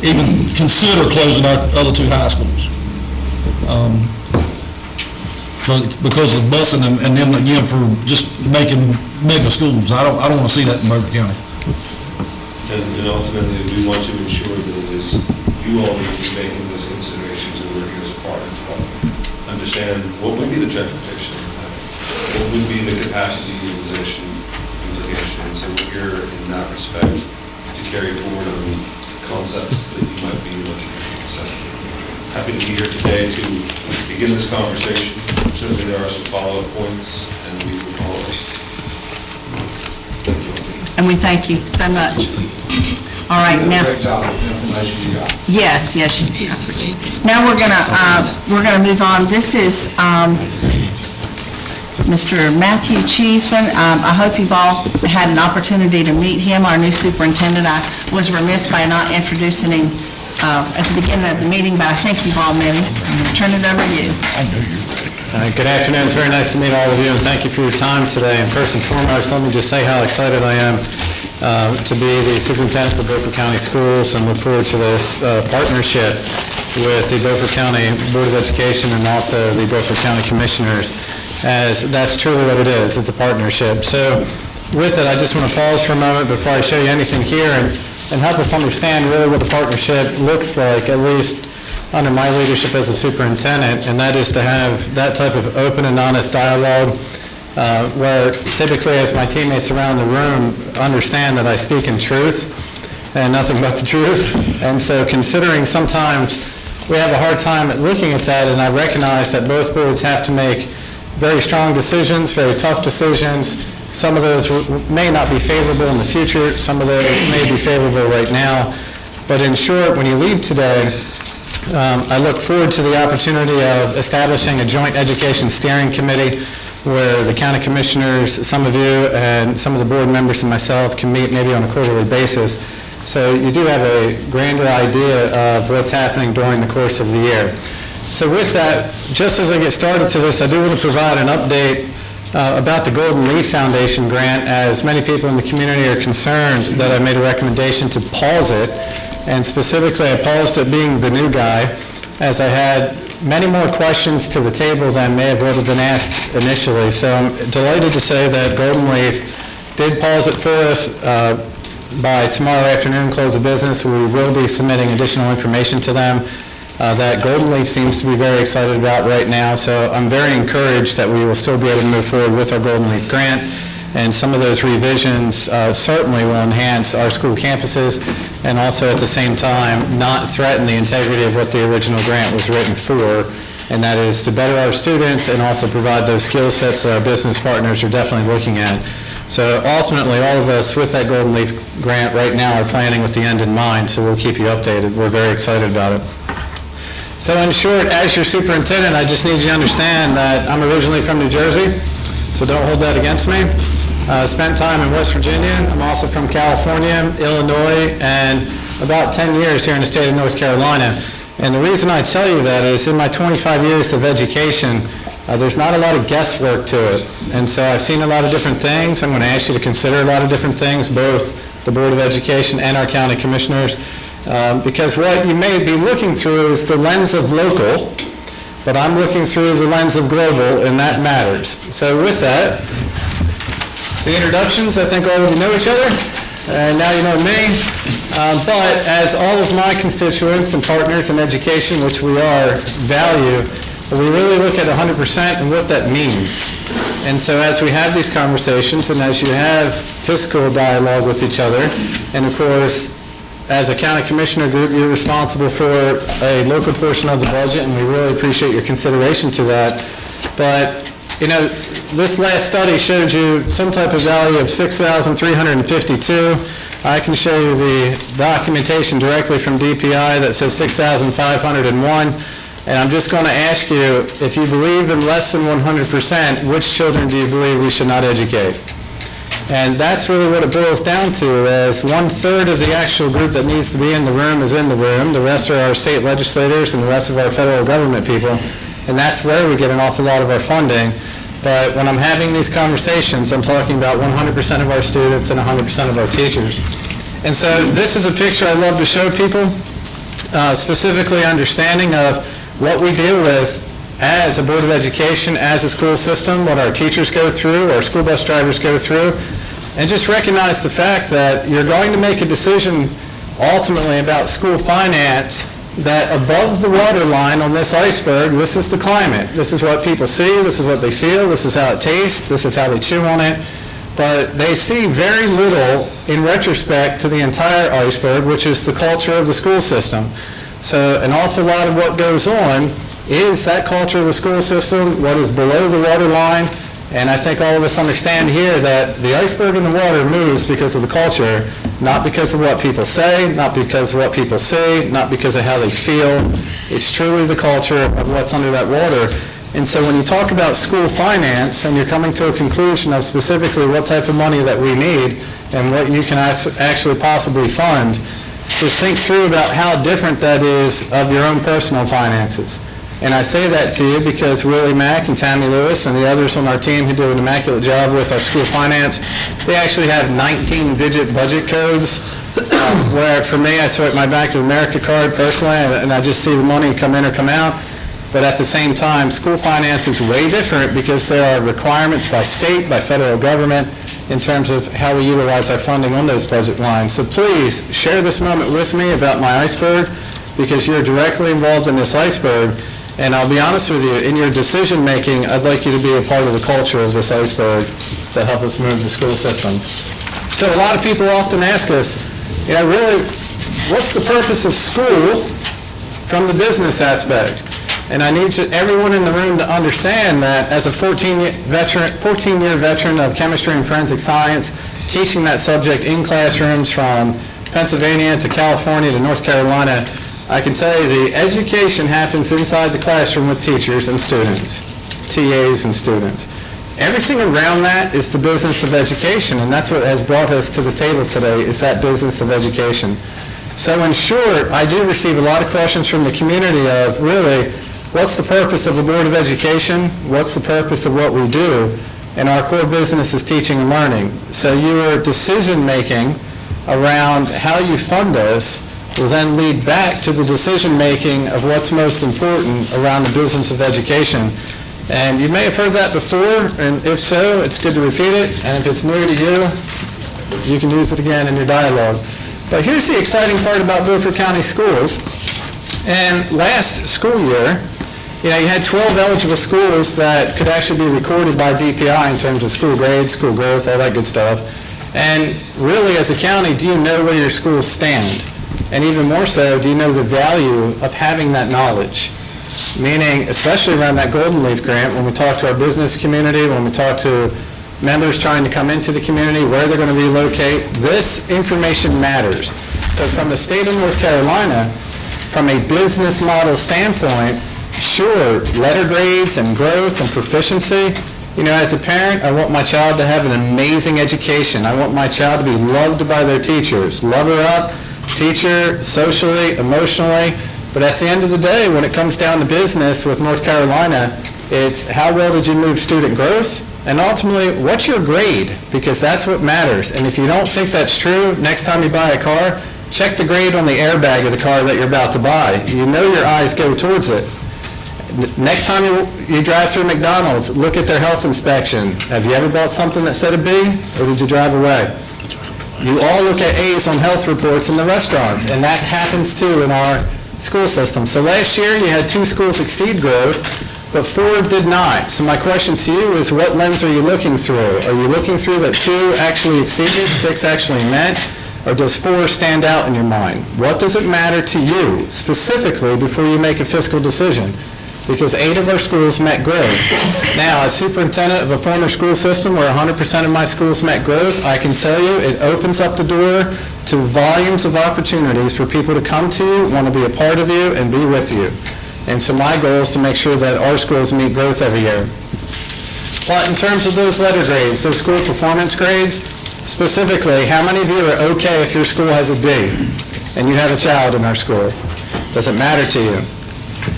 even consider closing our other two high schools. Because of busing and then again for just making mega schools. I don't want to see that in Beaufort County. And ultimately, we want to ensure that it is you all that will be making those considerations and working as a part of to understand what would be the gentrification impact, what would be the capacity utilization implication. And so we're here in that respect to carry forward on concepts that you might be looking at. So happy to be here today to begin this conversation. Certainly there are some follow-up points, and we will follow up. And we thank you so much. All right, now. Great job with the information you got. Yes. Now we're gonna move on. This is Mr. Matthew Cheeseman. I hope you've all had an opportunity to meet him, our new superintendent. I was remiss by not introducing him at the beginning of the meeting, but I think you've all met him. I'm gonna turn it over to you. Good afternoon. It's very nice to meet all of you, and thank you for your time today. And first and foremost, let me just say how excited I am to be the superintendent for Beaufort County Schools, and look forward to this partnership with the Beaufort County Board of Education and also the Beaufort County Commissioners, as that's truly what it is. It's a partnership. So with it, I just want to pause for a moment before I show you anything here and help us understand really what the partnership looks like, at least under my leadership as a superintendent, and that is to have that type of open and honest dialogue where typically as my teammates around the room understand that I speak in truth and nothing but the truth. And so considering sometimes we have a hard time at looking at that, and I recognize that both boards have to make very strong decisions, very tough decisions. Some of those may not be favorable in the future, some of those may be favorable right now. But in short, when you leave today, I look forward to the opportunity of establishing a joint education steering committee where the county commissioners, some of you, and some of the board members and myself can meet maybe on a quarterly basis. So you do have a grander idea of what's happening during the course of the year. So with that, just as I get started to this, I do want to provide an update about the Golden Leaf Foundation grant, as many people in the community are concerned that I made a recommendation to pause it. And specifically, I paused it being the new guy, as I had many more questions to the table than may have would have been asked initially. So I'm delighted to say that Golden Leaf did pause it for us. By tomorrow afternoon, close of business, we will be submitting additional information to them. that Golden Leaf seems to be very excited about right now. So I'm very encouraged that we will still be able to move forward with our Golden Leaf grant. And some of those revisions certainly will enhance our school campuses and also at the same time not threaten the integrity of what the original grant was written for, and that is to better our students and also provide those skill sets that our business partners are definitely looking at. So ultimately, all of us with that Golden Leaf grant right now are planning with the end in mind, so we'll keep you updated. We're very excited about it. So in short, as your superintendent, I just need you to understand that I'm originally from New Jersey, so don't hold that against me. Spent time in West Virginia. I'm also from California, Illinois, and about 10 years here in the state of North Carolina. And the reason I tell you that is in my 25 years of education, there's not a lot of guesswork to it. And so I've seen a lot of different things. I'm going to ask you to consider a lot of different things, both the Board of Education and our county commissioners, because what you may be looking through is the lens of local, but I'm looking through the lens of global, and that matters. So with that, the introductions, I think all of you know each other, and now you know me. But as all of my constituents and partners in education, which we are, value, we really look at 100% and what that means. And so as we have these conversations and as you have fiscal dialogue with each other, and of course, as a county commissioner group, you're responsible for a local portion of the budget, and we really appreciate your consideration to that. But, you know, this last study showed you some type of value of 6,352. I can show you the documentation directly from DPI that says 6,501. And I'm just going to ask you, if you believe in less than 100%, which children do you believe we should not educate? And that's really what it boils down to, is 1/3 of the actual group that needs to be in the room is in the room. The rest are our state legislators and the rest of our federal government people. And that's where we get an awful lot of our funding. But when I'm having these conversations, I'm talking about 100% of our students and 100% of our teachers. And so this is a picture I love to show people, specifically understanding of what we deal with as a Board of Education, as a school system, what our teachers go through, our school bus drivers go through, and just recognize the fact that you're going to make a decision ultimately about school finance that above the waterline on this iceberg, this is the climate. This is what people see, this is what they feel, this is how it tastes, this is how they chew on it. But they see very little in retrospect to the entire iceberg, which is the culture of the school system. So an awful lot of what goes on is that culture of the school system, what is below the waterline. And I think all of us understand here that the iceberg in the water moves because of the culture, not because of what people say, not because of what people see, not because of how they feel. It's truly the culture of what's under that water. And so when you talk about school finance and you're coming to a conclusion of specifically what type of money that we need and what you can actually possibly fund, just think through about how different that is of your own personal finances. And I say that to you because Willie Mack and Tammy Lewis and the others on our team who do an immaculate job with our school finance, they actually have 19-digit budget codes, where for me, I swipe my Back to America card personally, and I just see the money come in or come out. But at the same time, school finance is way different because there are requirements by state, by federal government, in terms of how we utilize our funding on those budget lines. So please share this moment with me about my iceberg, because you're directly involved in this iceberg. And I'll be honest with you, in your decision making, I'd like you to be a part of the culture of this iceberg to help us move the school system. So a lot of people often ask us, you know, really, what's the purpose of school from the business aspect? And I need everyone in the room to understand that as a 14-year veteran of chemistry and forensic science, teaching that subject in classrooms from Pennsylvania to California to North Carolina, I can tell you the education happens inside the classroom with teachers and students, TAs and students. Everything around that is the business of education, and that's what has brought us to the table today, is that business of education. So in short, I do receive a lot of questions from the community of, really, what's the purpose of the Board of Education? What's the purpose of what we do? And our core business is teaching and learning. So your decision-making around how you fund us will then lead back to the decision-making of what's most important around the business of education. And you may have heard that before, and if so, it's good to repeat it. And if it's new to you, you can use it again in your dialogue. But here's the exciting part about Beaufort County Schools, And last school year, you had 12 eligible schools that could actually be recorded by DPI in terms of school grades, school growth, all that good stuff. And really, as a county, do you know where your schools stand? And even more so, do you know the value of having that knowledge? Meaning, especially around that Golden Leaf Grant, when we talk to our business community, when we talk to members trying to come into the community, where they're going to relocate, this information matters. So from the state of North Carolina, from a business model standpoint, sure, letter grades and growth and proficiency, as a parent, I want my child to have an amazing education. I want my child to be loved by their teachers. Love her up, teach her socially, emotionally. But at the end of the day, when it comes down to business with North Carolina, it's how well did you move student growth? And ultimately, what's your grade? Because that's what matters. And if you don't think that's true, next time you buy a car, check the grade on the airbag of the car that you're about to buy. You know your eyes go towards it. Next time you drive through McDonald's, look at their health inspection. Have you ever bought something that said a B, or did you drive away? You all look at A's on health reports in the restaurants, and that happens too in our school system. So last year, you had 2 schools exceed growth, but 4 did not. So my question to you is, what lens are you looking through? Are you looking through that 2 actually exceeded, 6 actually met, or does 4 stand out in your mind? What does it matter to you specifically before you make a fiscal decision? Because 8 of our schools met growth. Now, as superintendent of a former school system where 100% of my schools met growth, I can tell you it opens up the door to volumes of opportunities for people to come to you, want to be a part of you, and be with you. And so my goal is to make sure that our schools meet growth every year. But in terms of those letter grades, those school performance grades, specifically, how many of you are okay if your school has a D and you have a child in our school? Does it matter to you?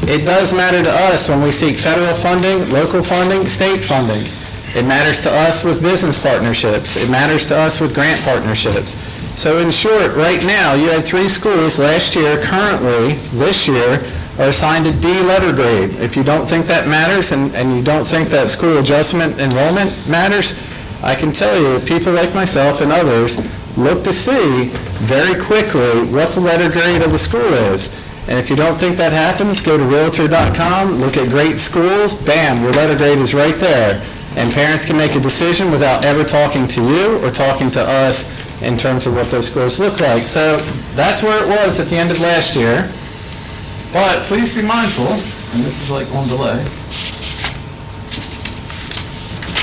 It does matter to us when we seek federal funding, local funding, state funding. It matters to us with business partnerships. It matters to us with grant partnerships. So in short, right now, you had 3 schools last year, currently, this year, are assigned a D letter grade. If you don't think that matters and you don't think that school adjustment enrollment matters, I can tell you, people like myself and others look to see very quickly what the letter grade of the school is. And if you don't think that happens, go to Realtor.com, look at great schools, bam, your letter grade is right there. And parents can make a decision without ever talking to you or talking to us in terms of what those schools look like. So that's where it was at the end of last year. But please be mindful, and this is like on delay.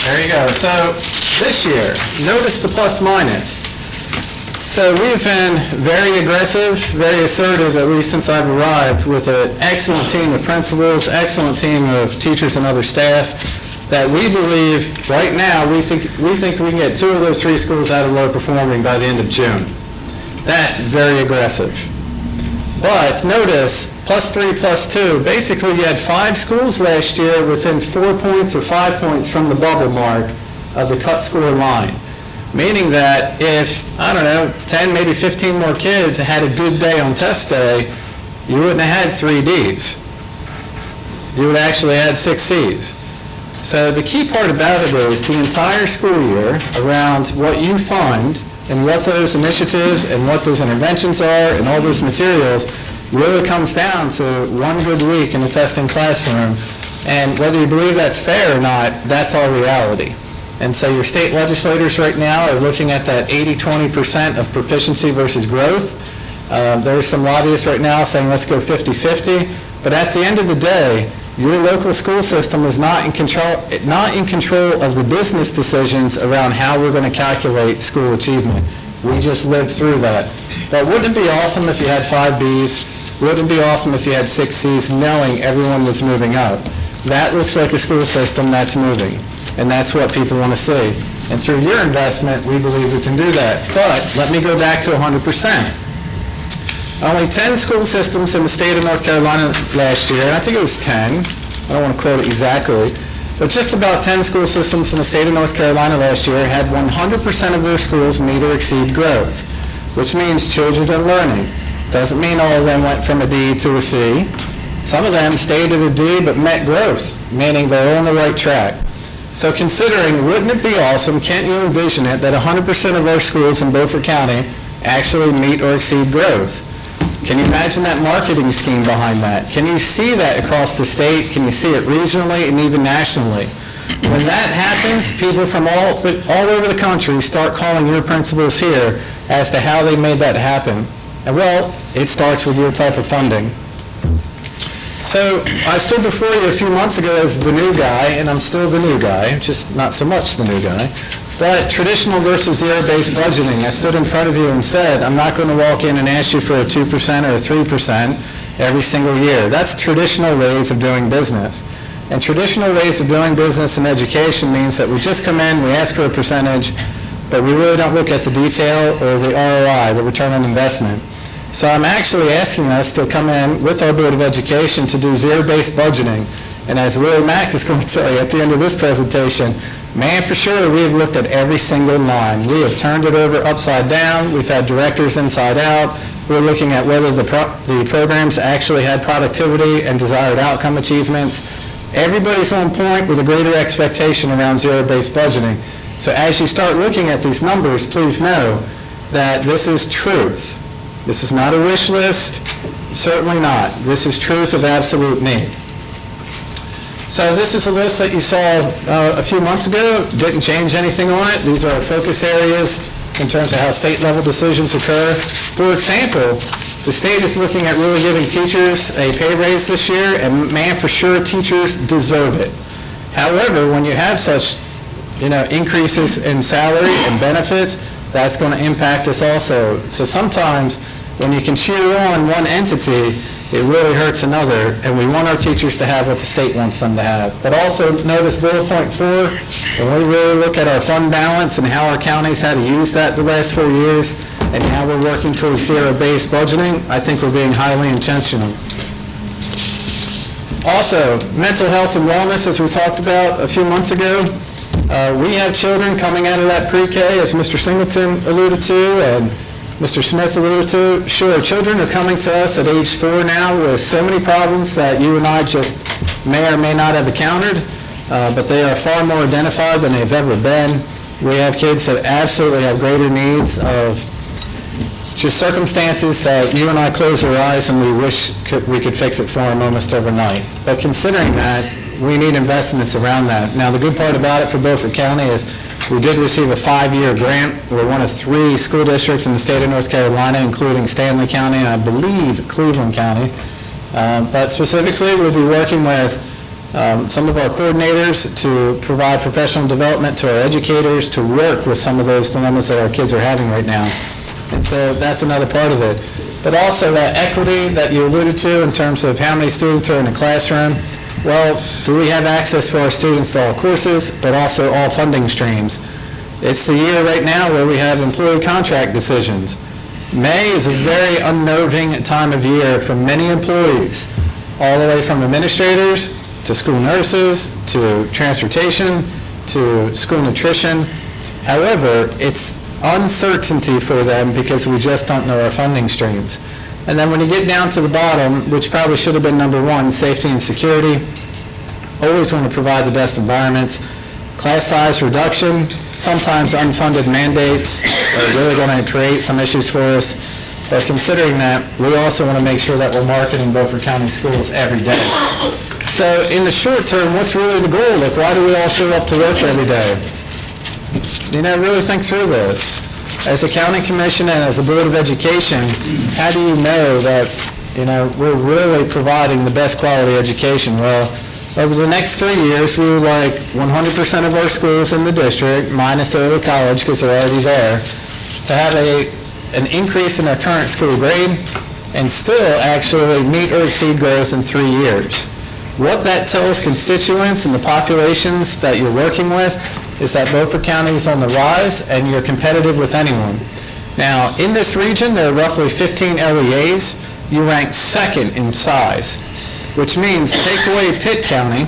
There you go. So this year, notice the plus minus. So we've been very aggressive, very assertive, at least since I've arrived, with an excellent team of principals, excellent team of teachers and other staff, that we believe right now, we think we can get 2 of those 3 schools out of low performing by the end of June. That's very aggressive. But notice, +3, +2, basically you had 5 schools last year within 4 points or 5 points from the bubble mark of the cut score line. Meaning that if, 10, maybe 15 more kids had a good day on test day, you wouldn't have had 3 Ds. You would actually had 6 Cs. So the key part about it is the entire school year around what you fund and what those initiatives and what those interventions are and all those materials really comes down to 1 good week in a testing classroom. And whether you believe that's fair or not, that's our reality. And so your state legislators right now are looking at that 80-20% of proficiency versus growth. There's some lobbyists right now saying let's go 50-50. But at the end of the day, your local school system is not in control of the business decisions around how we're going to calculate school achievement. We just lived through that. But wouldn't it be awesome if you had 5 Bs? Wouldn't it be awesome if you had 6 Cs knowing everyone was moving up? That looks like a school system that's moving. And that's what people want to see. And through your investment, we believe we can do that. But let me go back to 100%. Only 10 school systems in the state of North Carolina last year, and I think it was 10, I don't want to quote it exactly, but just about 10 school systems in the state of North Carolina last year had 100% of their schools meet or exceed growth, which means children are learning. Doesn't mean all of them went from a D to a C. Some of them stayed at a D but met growth, meaning they're on the right track. So considering, wouldn't it be awesome, can't you envision it, that 100% of our schools in Beaufort County actually meet or exceed growth? Can you imagine that marketing scheme behind that? Can you see that across the state? Can you see it regionally and even nationally? When that happens, people from all over the country start calling your principals here as to how they made that happen. And well, it starts with your type of funding. So I stood before you a few months ago as the new guy, and I'm still the new guy, just not so much the new guy. But traditional versus zero-based budgeting, I stood in front of you and said, I'm not going to walk in and ask you for a 2% or a 3% every single year. That's traditional ways of doing business. And traditional ways of doing business in education means that we just come in, we ask for a percentage, but we really don't look at the detail or the ROI, the return on investment. So I'm actually asking us to come in with our Board of Education to do zero-based budgeting. And as Willie Mack is going to tell you at the end of this presentation, man, for sure, we have looked at every single line. We have turned it over upside down. We've had directors inside out. We're looking at whether the programs actually had productivity and desired outcome achievements. Everybody's on point with a greater expectation around zero-based budgeting. So as you start looking at these numbers, please know that this is truth. This is not a wish list, certainly not. This is truth of absolute need. So this is a list that you saw a few months ago, didn't change anything on it. These are our focus areas in terms of how state-level decisions occur. For example, the state is looking at really giving teachers a pay raise this year, and man, for sure, teachers deserve it. However, when you have such increases in salary and benefits, that's going to impact us also. So sometimes when you can cheer on one entity, it really hurts another, and we want our teachers to have what the state wants them to have. But also notice bullet point 4, when we really look at our fund balance and how our counties had to use that the last 4 years, and how we're working towards zero-based budgeting, I think we're being highly intentional. Also, mental health and wellness, as we talked about a few months ago. We have children coming out of that pre-K, as Mr. Singleton alluded to, and Mr. Smith alluded to. Sure, children are coming to us at age 4 now with so many problems that you and I just may or may not have encountered, but they are far more identified than they've ever been. We have kids that absolutely have greater needs of just circumstances that you and I close our eyes and we wish we could fix it for them almost overnight. But considering that, we need investments around that. Now, the good part about it for Beaufort County is we did receive a 5-year grant. We're one of 3 school districts in the state of North Carolina, including Stanley County and I believe Cleveland County. But specifically, we'll be working with some of our coordinators to provide professional development to our educators to work with some of those dilemmas that our kids are having right now. And so that's another part of it. But also that equity that you alluded to in terms of how many students are in a classroom. Well, do we have access for our students to all courses, but also all funding streams? It's the year right now where we have employee contract decisions. May is a very unnerving time of year for many employees, all the way from administrators to school nurses to transportation to school nutrition. However, it's uncertainty for them because we just don't know our funding streams. And then when you get down to the bottom, which probably should have been number 1, safety and security, always want to provide the best environments. Class size reduction, sometimes unfunded mandates are really going to create some issues for us. But considering that, we also want to make sure that we're marketing Beaufort County schools every day. So in the short term, what's really the goal? Like, why do we all show up to work every day? Really think through this. As a county commission and as a Board of Education, how do you know that, we're really providing the best quality education? Well, over the next 3 years, we would like 100% of our schools in the district, minus early college because they're already there, to have an increase in our current school grade and still actually meet or exceed growth in 3 years. What that tells constituents and the populations that you're working with is that Beaufort County is on the rise and you're competitive with anyone. Now, in this region, there are roughly 15 LEAs. You rank 2nd in size, which means take away Pitt County,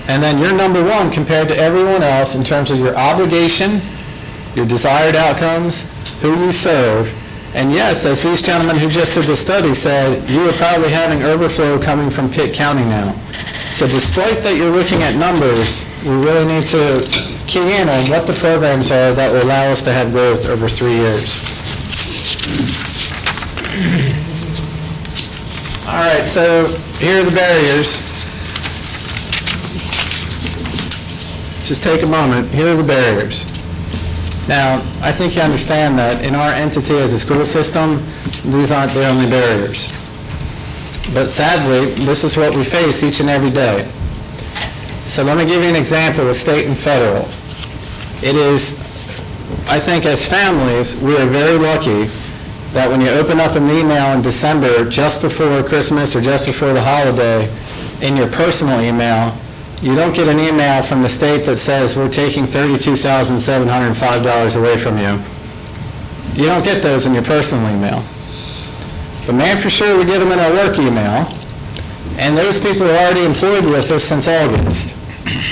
and then you're number 1 compared to everyone else in terms of your obligation, your desired outcomes, who you serve. And yes, as these gentlemen who just did the study said, you are probably having overflow coming from Pitt County now. So despite that you're looking at numbers, we really need to key in on what the programs are that will allow us to have growth over 3 years. All right, so here are the barriers. Just take a moment. Here are the barriers. Now, I think you understand that in our entity as a school system, these aren't the only barriers. But sadly, this is what we face each and every day. So let me give you an example of state and federal. It is, I think as families, we are very lucky that when you open up an email in December, just before Christmas or just before the holiday, in your personal email, you don't get an email from the state that says, we're taking $32,705 away from you. You don't get those in your personal email. But man, for sure, we get them in our work email, and those people are already employed with us since August.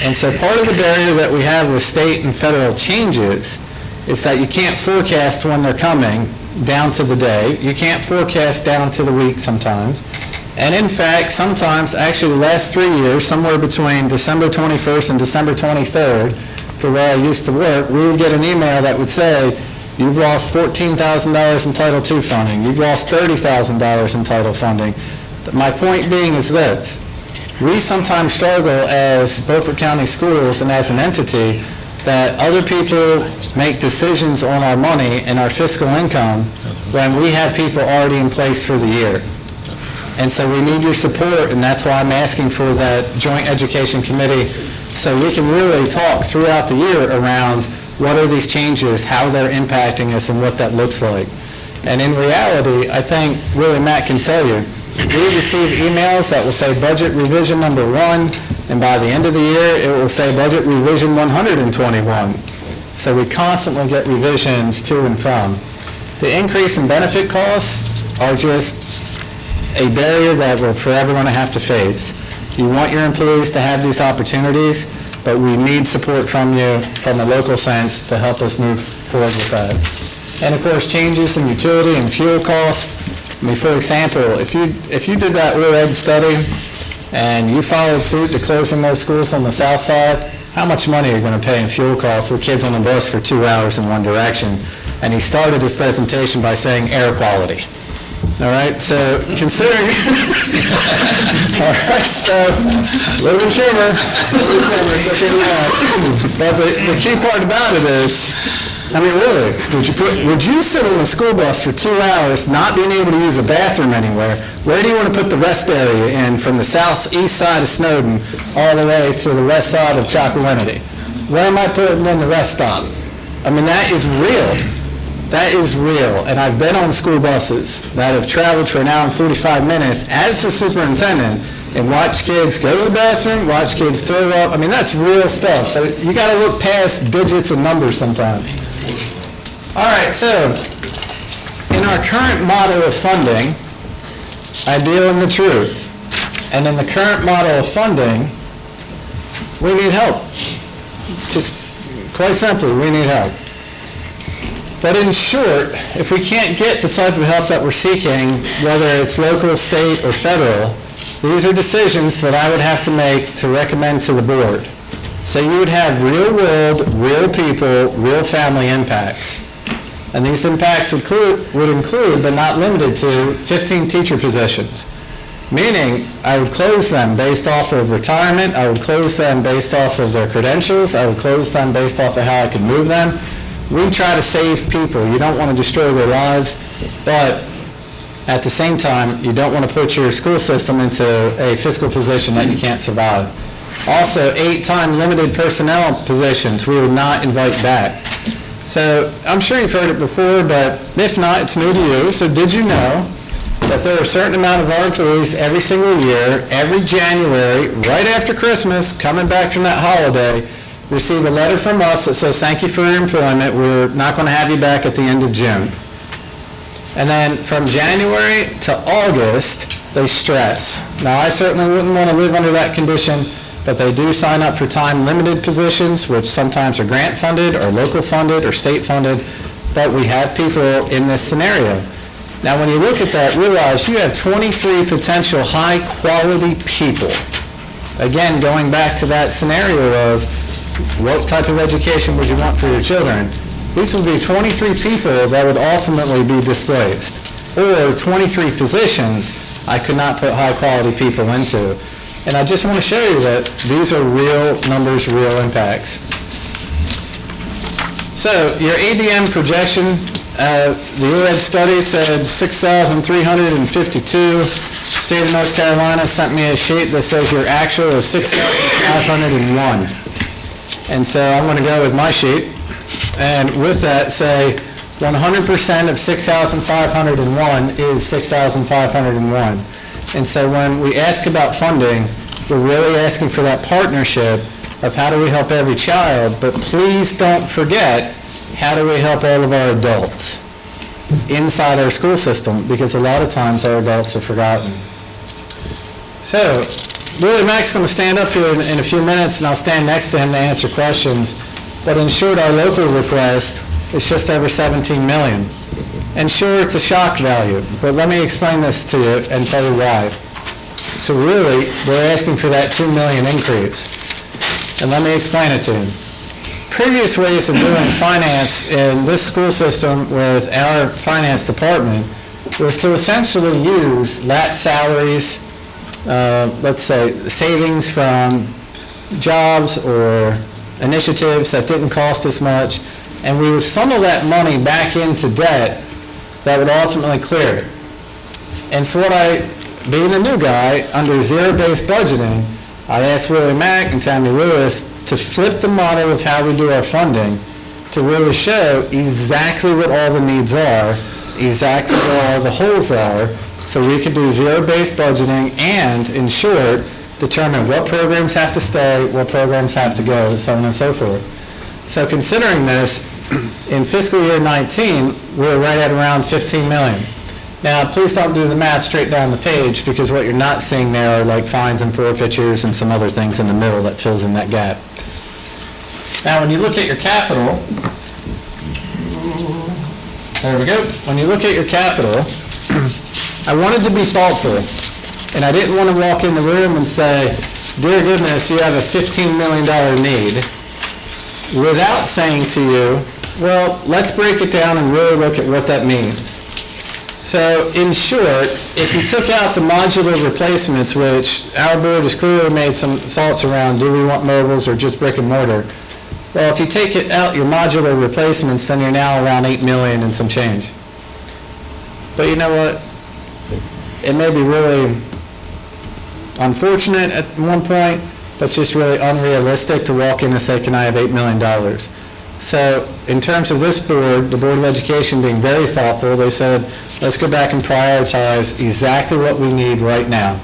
And so part of the barrier that we have with state and federal changes is that you can't forecast when they're coming down to the day. You can't forecast down to the week sometimes. And in fact, sometimes, actually the last 3 years, somewhere between December 21st and December 23rd, for where I used to work, we would get an email that would say, you've lost $14,000 in Title II funding. You've lost $30,000 in title funding. My point being is this. We sometimes struggle as Beaufort County Schools and as an entity that other people make decisions on our money and our fiscal income when we have people already in place for the year. And so we need your support, and that's why I'm asking for that Joint Education Committee so we can really talk throughout the year around what are these changes, how they're impacting us, and what that looks like. And in reality, I think really Matt can tell you, we receive emails that will say budget revision number 1, and by the end of the year, it will say budget revision 121. So we constantly get revisions to and from. The increase in benefit costs are just a barrier that we're forever going to have to face. You want your employees to have these opportunities, but we need support from you from a local sense to help us move forward with that. And of course, changes in utility and fuel costs. I mean, for example, if you did that rural ed study and you followed suit to closing those schools on the south side, how much money are you going to pay in fuel costs with kids on the bus for 2 hours in one direction? And he started his presentation by saying air quality. All right, so considering, all right, so, little humor, it's okay to laugh. But the key part about it is, I mean, really, would you sit on a school bus for 2 hours not being able to use a bathroom anywhere? Where do you want to put the rest area in from the southeast side of Snowden all the way to the west side of Chocowinity? Where am I putting in the rest stop? I mean, that is real. That is real, and I've been on school buses that have traveled for 1 hour and 45 minutes as the superintendent and watched kids go to the bathroom, watch kids throw up. I mean, that's real stuff. So you got to look past digits and numbers sometimes. All right, so in our current model of funding, I deal in the truth. And in the current model of funding, we need help. Just quite simply, we need help. But in short, if we can't get the type of help that we're seeking, whether it's local, state, or federal, these are decisions that I would have to make to recommend to the board. So you would have real world, real people, real family impacts. And these impacts would include, but not limited to, 15 teacher positions. Meaning, I would close them based off of retirement, I would close them based off of their credentials, I would close them based off of how I could move them. We try to save people. You don't want to destroy their lives, but at the same time, you don't want to put your school system into a fiscal position that you can't survive. Also, 8 time limited personnel positions we would not invite back. So I'm sure you've heard it before, but if not, it's new to you. So did you know that there are a certain amount of our employees every single year, every January, right after Christmas, coming back from that holiday, receive a letter from us that says, thank you for your employment, we're not going to have you back at the end of June. And then from January to August, they stress. Now, I certainly wouldn't want to live under that condition, but they do sign up for time-limited positions, which sometimes are grant-funded, or local-funded, or state-funded, but we have people in this scenario. Now, when you look at that, realize you have 23 potential high-quality people. Again, going back to that scenario of what type of education would you want for your children? These would be 23 people that would ultimately be displaced, or 23 positions I could not put high-quality people into. And I just want to show you that these are real numbers, real impacts. So your ADM projection, the UED study said 6,352. State of North Carolina sent me a sheet that says your actual is 6,501. And so I'm going to go with my sheet, and with that say 100% of 6,501 is 6,501. And so when we ask about funding, we're really asking for that partnership of how do we help every child, but please don't forget, how do we help all of our adults inside our school system, because a lot of times our adults are forgotten. So, Willie Mack's going to stand up here in a few minutes, and I'll stand next to him to answer questions. But in short, our local request is just over 17 million. And sure, it's a shock value, but let me explain this to you and tell you why. So really, we're asking for that 2 million increase. And let me explain it to you. Previous ways of doing finance in this school system with our finance department was to essentially use LAT salaries, let's say savings from jobs or initiatives that didn't cost as much, and we would funnel that money back into debt that would ultimately clear it. And so being a new guy, under zero-based budgeting, I asked Willie Mack and Tammy Lewis to flip the model of how we do our funding to really show exactly what all the needs are, exactly what all the holes are, so we can do zero-based budgeting and, in short, determine what programs have to stay, what programs have to go, so on and so forth. So considering this, in fiscal year 19, we're right at around 15 million. Now, please don't do the math straight down the page, because what you're not seeing there are like fines and forfeitures and some other things in the middle that fills in that gap. Now, when you look at your capital, there we go. When you look at your capital, I wanted to be thoughtful, and I didn't want to walk in the room and say, dear goodness, you have a $15 million need, without saying to you, well, let's break it down and really look at what that means. So, in short, if you took out the modular replacements, which our board has clearly made some thoughts around, do we want mobiles or just brick and mortar? Well, if you take out your modular replacements, then you're now around 8 million and some change. But you know what? It may be really unfortunate at one point, but just really unrealistic to walk in and say, can I have $8 million? So in terms of this board, the Board of Education being very thoughtful, they said, let's go back and prioritize exactly what we need right now.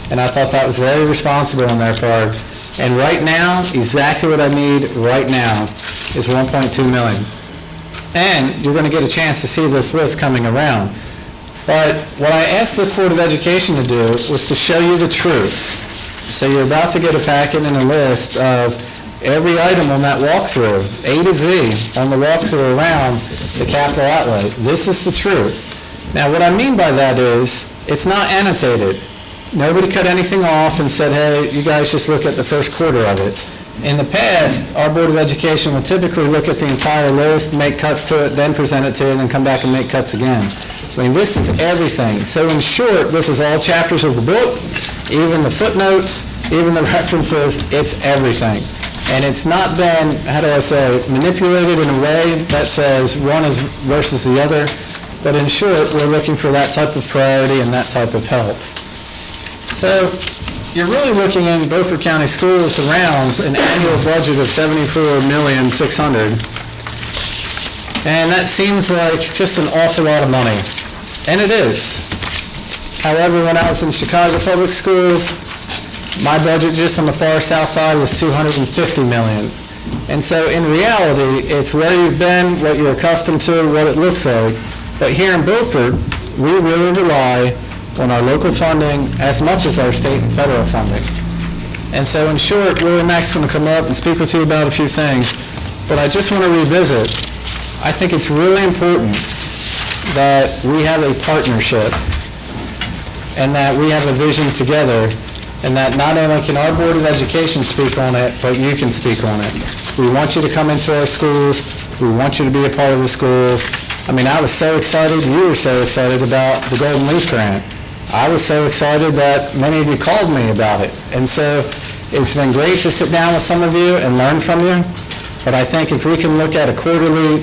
And I thought that was very responsible on their part. And right now, exactly what I need right now is 1.2 million. And you're going to get a chance to see this list coming around. But what I asked this Board of Education to do was to show you the truth. So you're about to get a packet and a list of every item on that walkthrough, A to Z, on the walkthrough around the capital outlay. This is the truth. Now, what I mean by that is, it's not annotated. Nobody cut anything off and said, hey, you guys just look at the first quarter of it. In the past, our Board of Education would typically look at the entire list, make cuts to it, then present it to you, and then come back and make cuts again. I mean, this is everything. So in short, this is all chapters of the book, even the footnotes, even the references, it's everything. And it's not been, how do I say, manipulated in a way that says one is versus the other. But in short, we're looking for that type of priority and that type of help. So you're really looking in Beaufort County Schools around an annual budget of $74,600,000. And that seems like just an awful lot of money. And it is. However, when I was in Chicago Public Schools, my budget just on the far south side was $250 million. And so in reality, it's where you've been, what you're accustomed to, what it looks like. But here in Beaufort, we really rely on our local funding as much as our state and federal funding. And so in short, Willie Mack's going to come up and speak with you about a few things. But I just want to revisit, I think it's really important that we have a partnership and that we have a vision together, and that not only can our Board of Education speak on it, but you can speak on it. We want you to come into our schools. We want you to be a part of the schools. I mean, I was so excited, you were so excited about the Golden Leaf Grant. I was so excited that many of you called me about it. And so it's been great to sit down with some of you and learn from you. But I think if we can look at a quarterly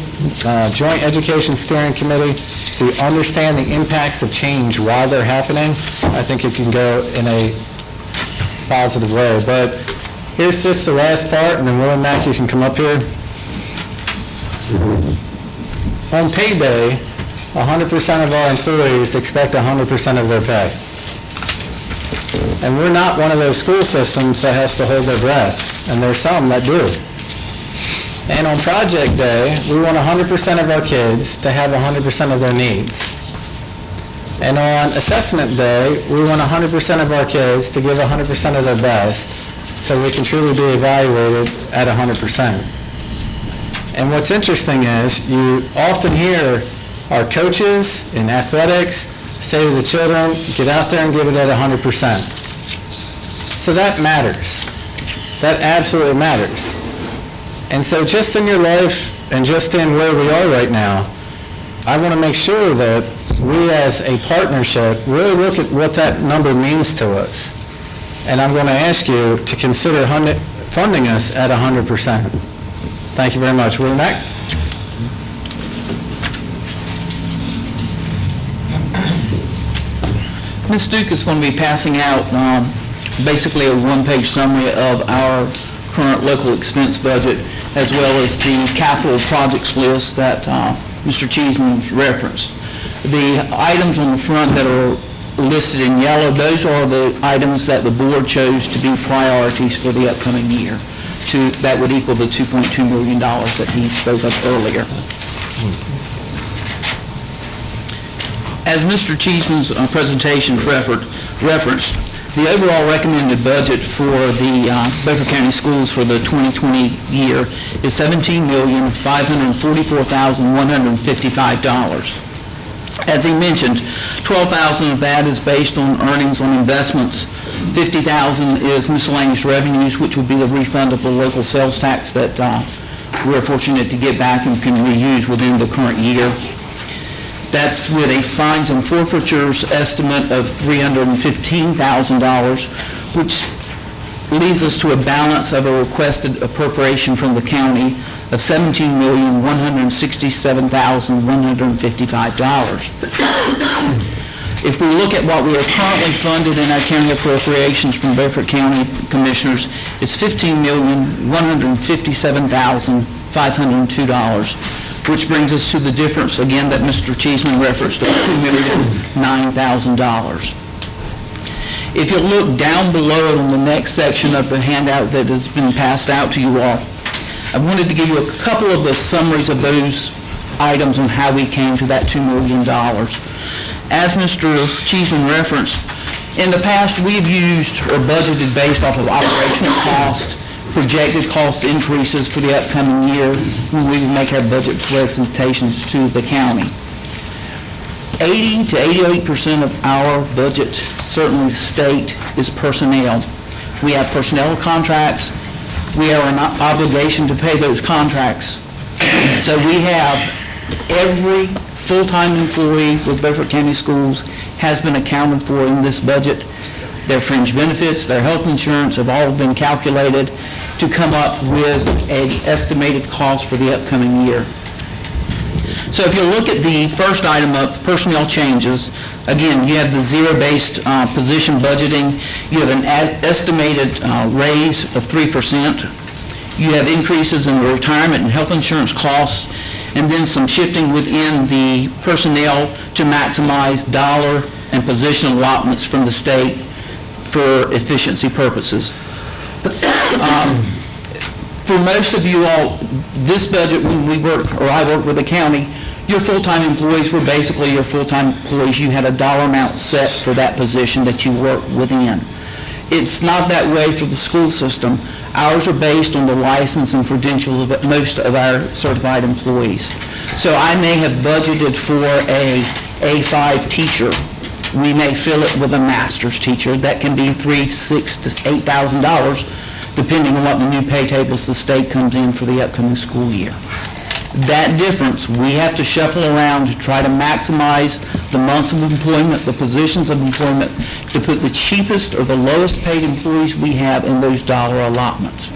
joint education steering committee to understand the impacts of change while they're happening, I think it can go in a positive way. But here's just the last part, and then Will and Mac, you can come up here. On payday, 100% of our employees expect 100% of their pay. And we're not one of those school systems that has to hold their breath, and there's some that do. And on project day, we want 100% of our kids to have 100% of their needs. And on assessment day, we want 100% of our kids to give 100% of their best, so we can truly be evaluated at 100%. And what's interesting is you often hear our coaches in athletics say to the children, get out there and give it at 100%. So that matters. That absolutely matters. And so just in your life and just in where we are right now, I want to make sure that we as a partnership really look at what that number means to us. And I'm going to ask you to consider funding us at 100%. Thank you very much. Will Mac? Ms. Duke is going to be passing out basically a one-page summary of our current local expense budget, as well as the capital projects list that Mr. Cheeseman's referenced. The items on the front that are listed in yellow, those are the items that the board chose to be priorities for the upcoming year. That would equal the $2.2 million that he spoke of earlier. As Mr. Cheeseman's presentation referenced, the overall recommended budget for the Beaufort County Schools for the 2020 year is $17,544,155. As he mentioned, $12,000 of that is based on earnings on investments. $50,000 is miscellaneous revenues, which would be the refund of the local sales tax that we're fortunate to get back and can reuse within the current year. That's with a fines and forfeitures estimate of $315,000, which leaves us to a balance of a requested appropriation from the county of $17,167,155. If we look at what we are currently funded in our county appropriations from Beaufort County Commissioners, it's $15,157,502. which brings us to the difference, again, that Mr. Cheeseman referenced of $2,009,000. If you look down below on the next section of the handout that has been passed out to you all, I wanted to give you a couple of the summaries of those items on how we came to that $2 million. As Mr. Cheeseman referenced, in the past we've used or budgeted based off of operational cost, projected cost increases for the upcoming year when we make our budget presentations to the county. 80 to 88% of our budget, certainly the state, is personnel. We have personnel contracts. We have an obligation to pay those contracts. So we have every full-time employee with Beaufort County Schools has been accounted for in this budget. Their fringe benefits, their health insurance have all been calculated to come up with an estimated cost for the upcoming year. So if you look at the first item up, personnel changes, again, you have the zero-based position budgeting. You have an estimated raise of 3%. You have increases in the retirement and health insurance costs, and then some shifting within the personnel to maximize dollar and position allotments from the state for efficiency purposes. For most of you all, this budget, when we work, or I work with the county, your full-time employees were basically your full-time employees. You had a dollar amount set for that position that you work within. It's not that way for the school system. Ours are based on the license and credentials of most of our certified employees. So I may have budgeted for a A5 teacher. We may fill it with a master's teacher. That can be $3,000 to $6,000 to $8,000, depending on what the new pay tables the state comes in for the upcoming school year. That difference, we have to shuffle around to try to maximize the months of employment, the positions of employment, to put the cheapest or the lowest paid employees we have in those dollar allotments.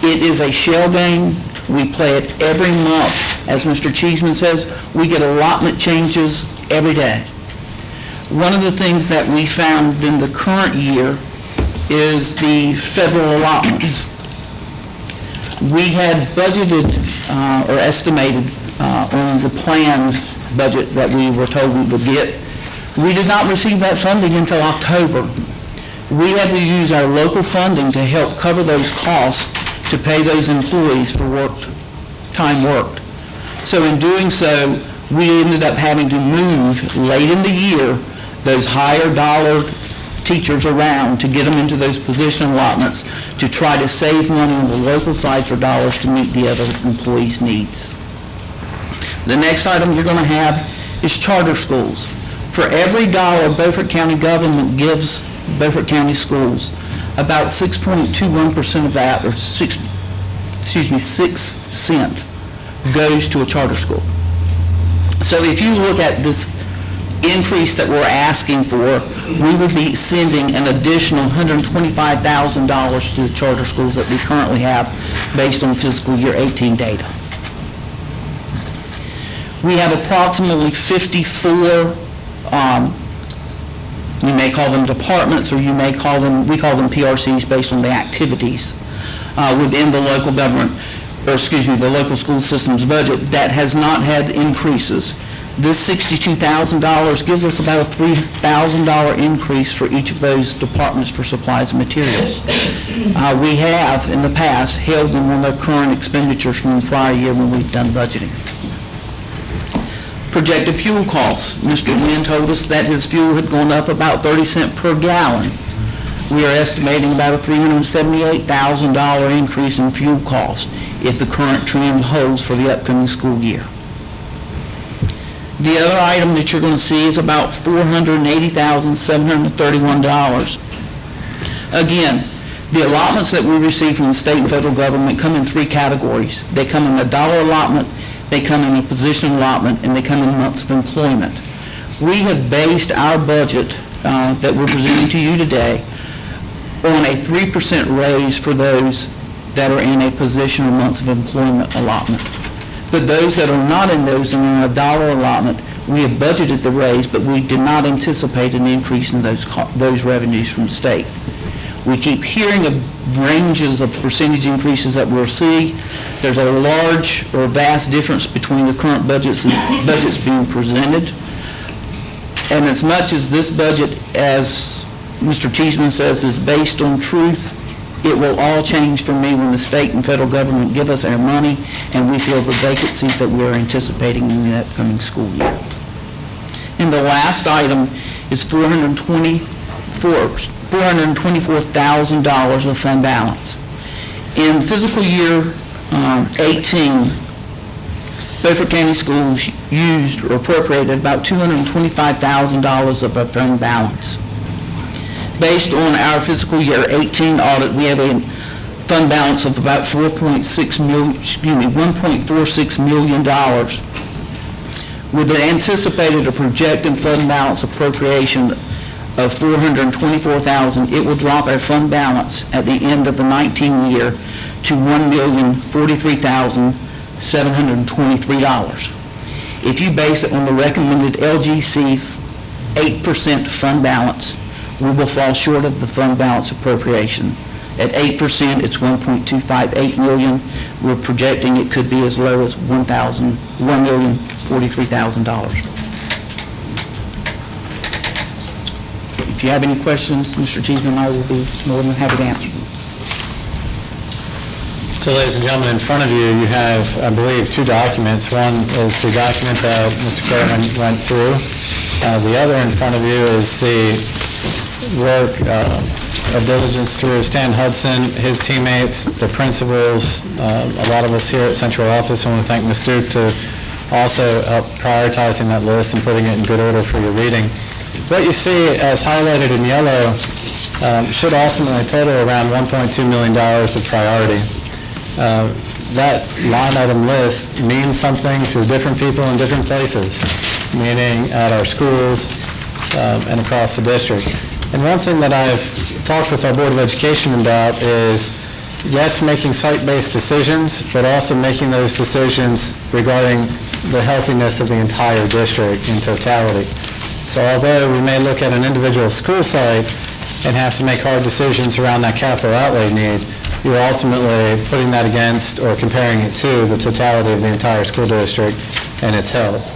It is a shell game. We play it every month. As Mr. Cheeseman says, we get allotment changes every day. One of the things that we found in the current year is the federal allotments. We had budgeted or estimated on the planned budget that we were told we would get. We did not receive that funding until October. We had to use our local funding to help cover those costs to pay those employees for time worked. So in doing so, we ended up having to move late in the year those higher dollar teachers around to get them into those position allotments to try to save money on the local side for dollars to meet the other employees' needs. The next item you're going to have is charter schools. For every dollar Beaufort County government gives Beaufort County schools, about 6.21% of that, or 6 cents, goes to a charter school. So if you look at this increase that we're asking for, we would be sending an additional $125,000 to the charter schools that we currently have based on fiscal year 18 data. We have approximately 54, you may call them departments, or we call them PRCs based on the activities within the local government, the local school system's budget that has not had increases. This $62,000 gives us about a $3,000 increase for each of those departments for supplies and materials. We have, in the past, held them on their current expenditures from the prior year when we've done budgeting. Projected fuel costs. Mr. Wynn told us that his fuel had gone up about 30 cents per gallon. We are estimating about a $378,000 increase in fuel costs if the current trend holds for the upcoming school year. The other item that you're going to see is about $480,731. Again, the allotments that we receive from the state and federal government come in three categories. They come in a dollar allotment, they come in a position allotment, and they come in months of employment. We have based our budget that we're presenting to you today on a 3% raise for those that are in a position or months of employment allotment. But those that are not in those and in a dollar allotment, we have budgeted the raise, but we did not anticipate an increase in those revenues from the state. We keep hearing of ranges of percentage increases that we'll see. There's a large or vast difference between the current budgets and budgets being presented. And as much as this budget, as Mr. Cheeseman says, is based on truth, it will all change for me when the state and federal government give us our money and we fill the vacancies that we're anticipating in the upcoming school year. And the last item is $424,000 of fund balance. In fiscal year 18, Beaufort County Schools used or appropriated about $225,000 of our fund balance. Based on our fiscal year 18 audit, we have a fund balance of about $1.46 million. With the anticipated or projected fund balance appropriation of $424,000, it will drop our fund balance at the end of the 19 year to $1,043,723. If you base it on the recommended LGC 8% fund balance, we will fall short of the fund balance appropriation. At 8%, it's $1.258 million. We're projecting it could be as low as $1,043,000. If you have any questions, Mr. Cheeseman and I will be more than happy to answer them. So, ladies and gentlemen, in front of you, you have, I believe, two documents. One is the document that Mr. Kerwin went through. The other in front of you is the work of diligence through Stan Hudson, his teammates, the principals, a lot of us here at Central Office. I want to thank Ms. Duke to also help prioritizing that list and putting it in good order for your reading. What you see as highlighted in yellow should ultimately total around $1.2 million of priority. That line item list means something to different people in different places. meaning at our schools and across the district. And one thing that I've talked with our Board of Education about is, yes, making site-based decisions, but also making those decisions regarding the healthiness of the entire district in totality. So although we may look at an individual school site and have to make hard decisions around that capital outlay need, you're ultimately putting that against or comparing it to the totality of the entire school district and its health.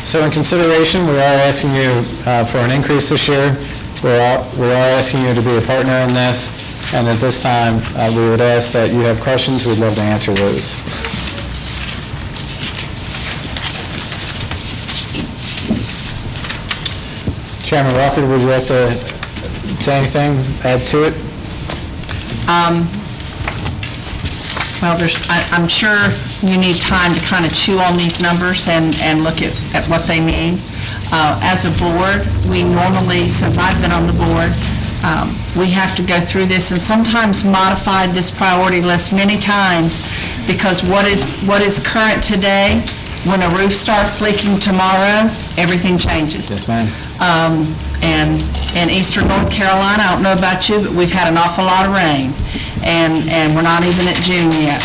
So in consideration, we are asking you for an increase this year. We are asking you to be a partner in this, and at this time, we would ask that you have questions. We'd love to answer those. Chairman Rutherford, would you like to say anything, add to it? Well, I'm sure you need time to kind of chew on these numbers and look at what they mean. As a board, we normally, since I've been on the board, we have to go through this and sometimes modify this priority list many times, because what is current today, when a roof starts leaking tomorrow, everything changes. Yes, ma'am. And in eastern North Carolina, I don't know about you, but we've had an awful lot of rain, and we're not even at June yet.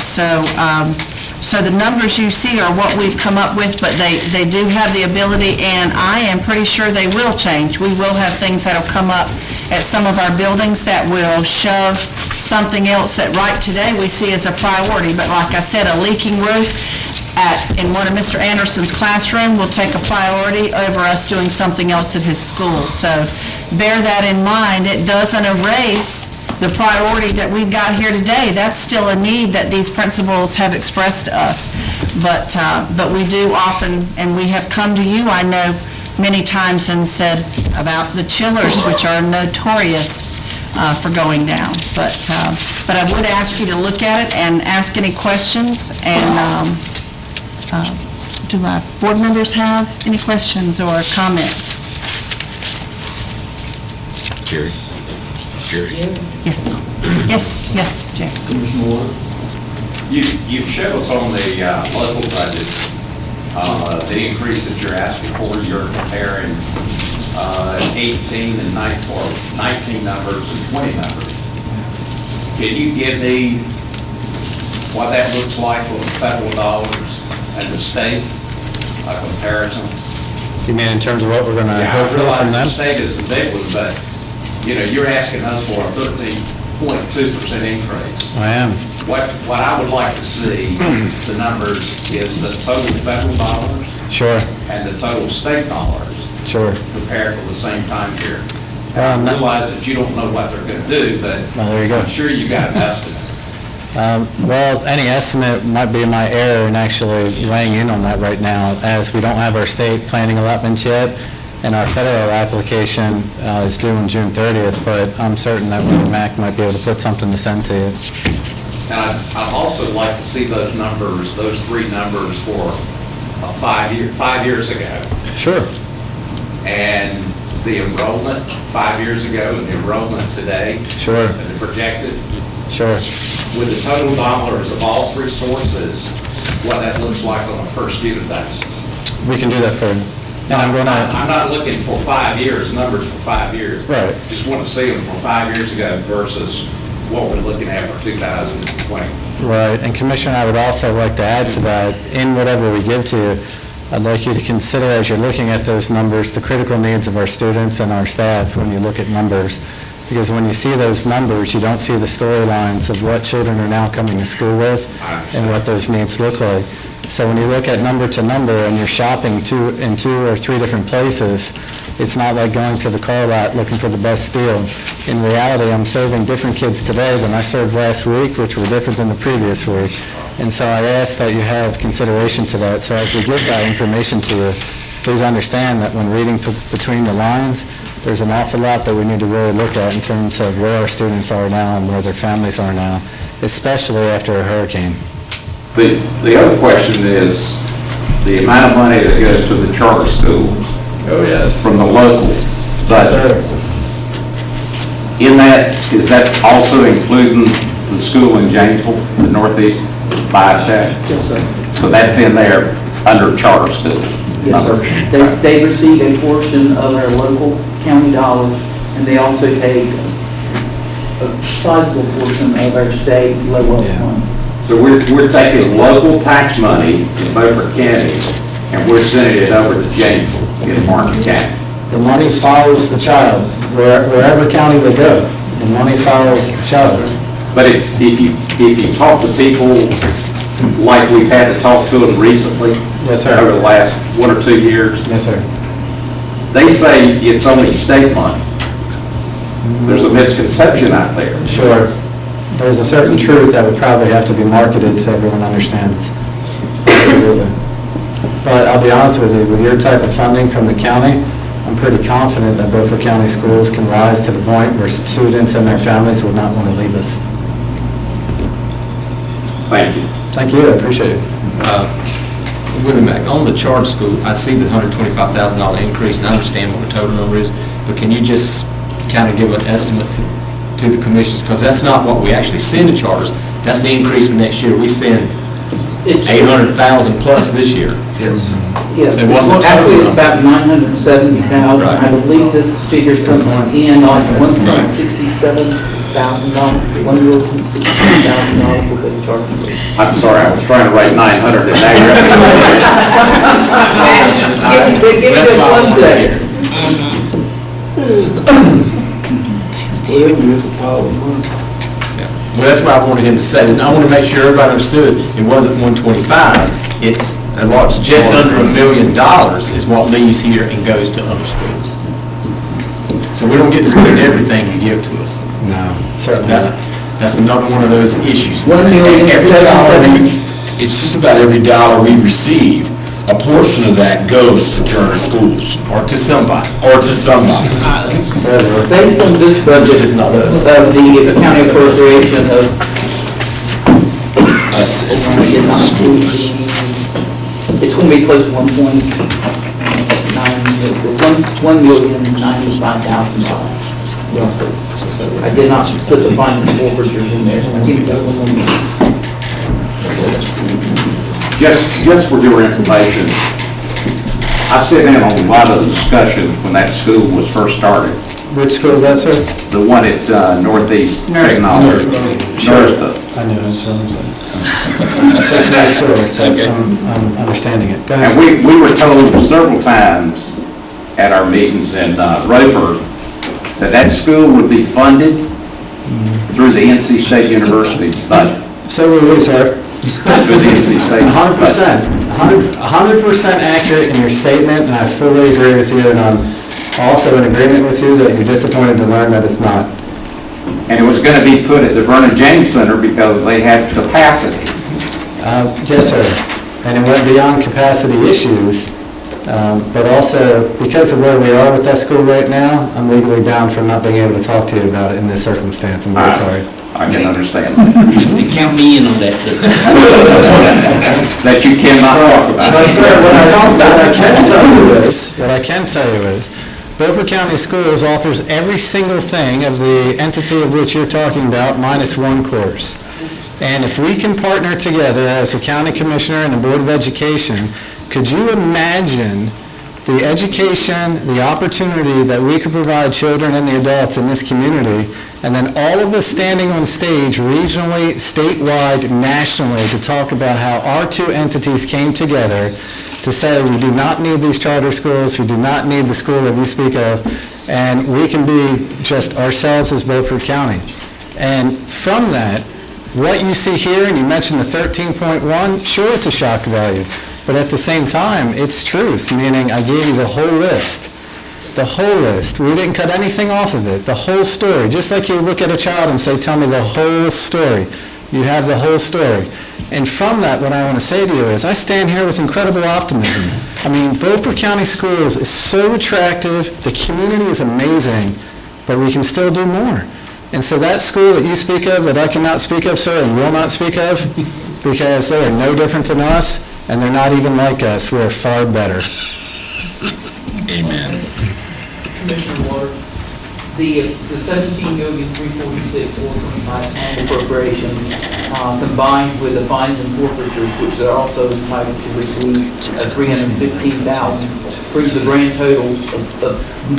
So the numbers you see are what we've come up with, but they do have the ability, and I am pretty sure they will change. We will have things that'll come up at some of our buildings that will shove something else that right today we see as a priority. But like I said, a leaking roof in one of Mr. Anderson's classroom will take a priority over us doing something else at his school. So bear that in mind. It doesn't erase the priority that we've got here today. That's still a need that these principals have expressed to us. But we do often, and we have come to you, I know, many times and said about the chillers, which are notorious for going down. But I would ask you to look at it and ask any questions. And do my board members have any questions or comments? Jerry? Yes. Yes, Jay. Commissioner Ward? You've showed us on the local budget, the increase that you're asking for. You're comparing 18 and 19 numbers and 20 numbers. Can you give me what that looks like with the federal dollars and the state, a comparison? You mean in terms of what we're going to Yeah, I hope for from realize them? the state is the big one, but, you're asking us for a 13.2% increase. I am. What I would like to see, the numbers, is the total federal dollars Sure, and the total state dollars sure. compared for the same time period. Well, I realize that you don't know what they're going to do, but Well, there you go. I'm sure you got an estimate. Well, any estimate might be my error in actually weighing in on that right now, as we don't have our state planning allotments yet, and our federal application is due on June 30th, but I'm certain that Mac might be able to put something to send to you. And I'd also like to see those numbers, those three numbers for 5 years ago. Sure. And the enrollment 5 years ago and the enrollment today. Sure. And the projected. Sure. With the total dollars of all three sources, what that looks like on a per student basis. We can do that for you. And I'm not looking for 5 years, numbers for 5 years. Right. Just want to see them from 5 years ago versus what we're looking at for 2020. Right, and Commissioner, I would also like to add to that, in whatever we give to you, I'd like you to consider, as you're looking at those numbers, the critical needs of our students and our staff when you look at numbers. Because when you see those numbers, you don't see the storylines of what children are now coming to school with and what those needs look like. So when you look at number to number and you're shopping in two or three different places, it's not like going to the car lot looking for the best deal. In reality, I'm serving different kids today than I served last week, which were different than the previous week. And so I ask that you have consideration to that. So as we give that information to you, please understand that when reading between the lines, there's an awful lot that we need to really look at in terms of where our students are now and where their families are now, especially after a hurricane. The other question is the amount of money that goes to the charter schools. Oh, yes. From the local budget. In that, is that also including the school in Janesville, the Northeast Biotech? Yes, sir. So that's in there under charter schools. Yes, sir. They receive a portion of our local county dollars, and they also take a sizable portion of our state level fund. So we're taking local tax money in Beaufort County, and we're sending it over to Janesville in Martin County. The money follows the child, wherever county they go. The money follows the child. But if you talk to people like we've had to talk to them recently, Yes, sir. over the last 1 or 2 years, Yes, sir. they say it's only state money. There's a misconception out there. Sure. There's a certain truth that would probably have to be marketed so everyone understands. Absolutely. But I'll be honest with you, with your type of funding from the county, I'm pretty confident that Beaufort County schools can rise to the point where students and their families will not want to leave us. Thank you. Thank you, I appreciate it. Moving back, on the charter school, I see the $125,000 increase, and I understand what the total number is, but can you just kind of give an estimate to the commissioners? Because that's not what we actually send to charters. That's the increase for next year. We send $800,000 plus this year. Yes. So what's the total Actually, it's number? about $970,000. I believe this figure comes in on $167,000, $160,000 for the charter. I'm sorry, I was trying to write 900 and now you're Give me just 1 second. Still municipality money. Well, that's what I wanted him to say. And I want to make sure everybody understood it wasn't 125. It's just under $1 million is what leaves here and goes to other schools. So we don't get to spend everything you give to us. No, certainly not. That's another one of those issues. It's just about every dollar we receive, a portion of that goes to charter schools. Or to somebody. Based on this budget of the county appropriation of, it's going to be close to $1,095,000. I did not put the final forfeitures in there. I'll give you that one more. Just for your information, I sit in on a lot of the discussions when that school was first started. Which school is that, sir? The one at Northeast Technology. Nursville. I know, that's what I'm saying. That's not sure, but I'm understanding it. Go ahead. And we were told several times at our meetings in Roper that school would be funded through the NC State University budget. So will we, sir. Through the NC State 100%. 100% accurate in your statement, and I fully agree with you, and I'm also in agreement with you that you're disappointed to learn that it's not. And it was going to be put at the Vernon James Center because they had capacity. Yes, sir. And it went beyond capacity issues, but also because of where we are with that school right now, I'm legally bound from not being able to talk to you about it in this circumstance. I'm very sorry. I can understand Count me in on that. that you cannot talk about. But sir, what I can tell you is, Beaufort County Schools offers every single thing of the entity of which you're talking about, minus one course. And if we can partner together as the county commissioner and the Board of Education, could you imagine the education, the opportunity that we could provide children and the adults in this community, and then all of us standing on stage regionally, statewide, nationally, to talk about how our two entities came together to say we do not need these charter schools, we do not need the school that we speak of, and we can be just ourselves as Beaufort County. And from that, what you see here, and you mentioned the 13.1, sure, it's a shock value. But at the same time, it's truth, meaning I gave you the whole list. The whole list. We didn't cut anything off of it. The whole story. Just like you look at a child and say, tell me the whole story. You have the whole story. And from that, what I want to say to you is I stand here with incredible optimism. I mean, Beaufort County Schools is so attractive. The community is amazing, but we can still do more. And so that school that you speak of, that I cannot speak of, sir, and will not speak of, because they are no different than us, and they're not even like us. We're far better. Amen. Commissioner Ward, the $17,346,425 annual appropriation combined with the fines and forfeitures, which they're also entitled to receive at $315,000, brings the grand total of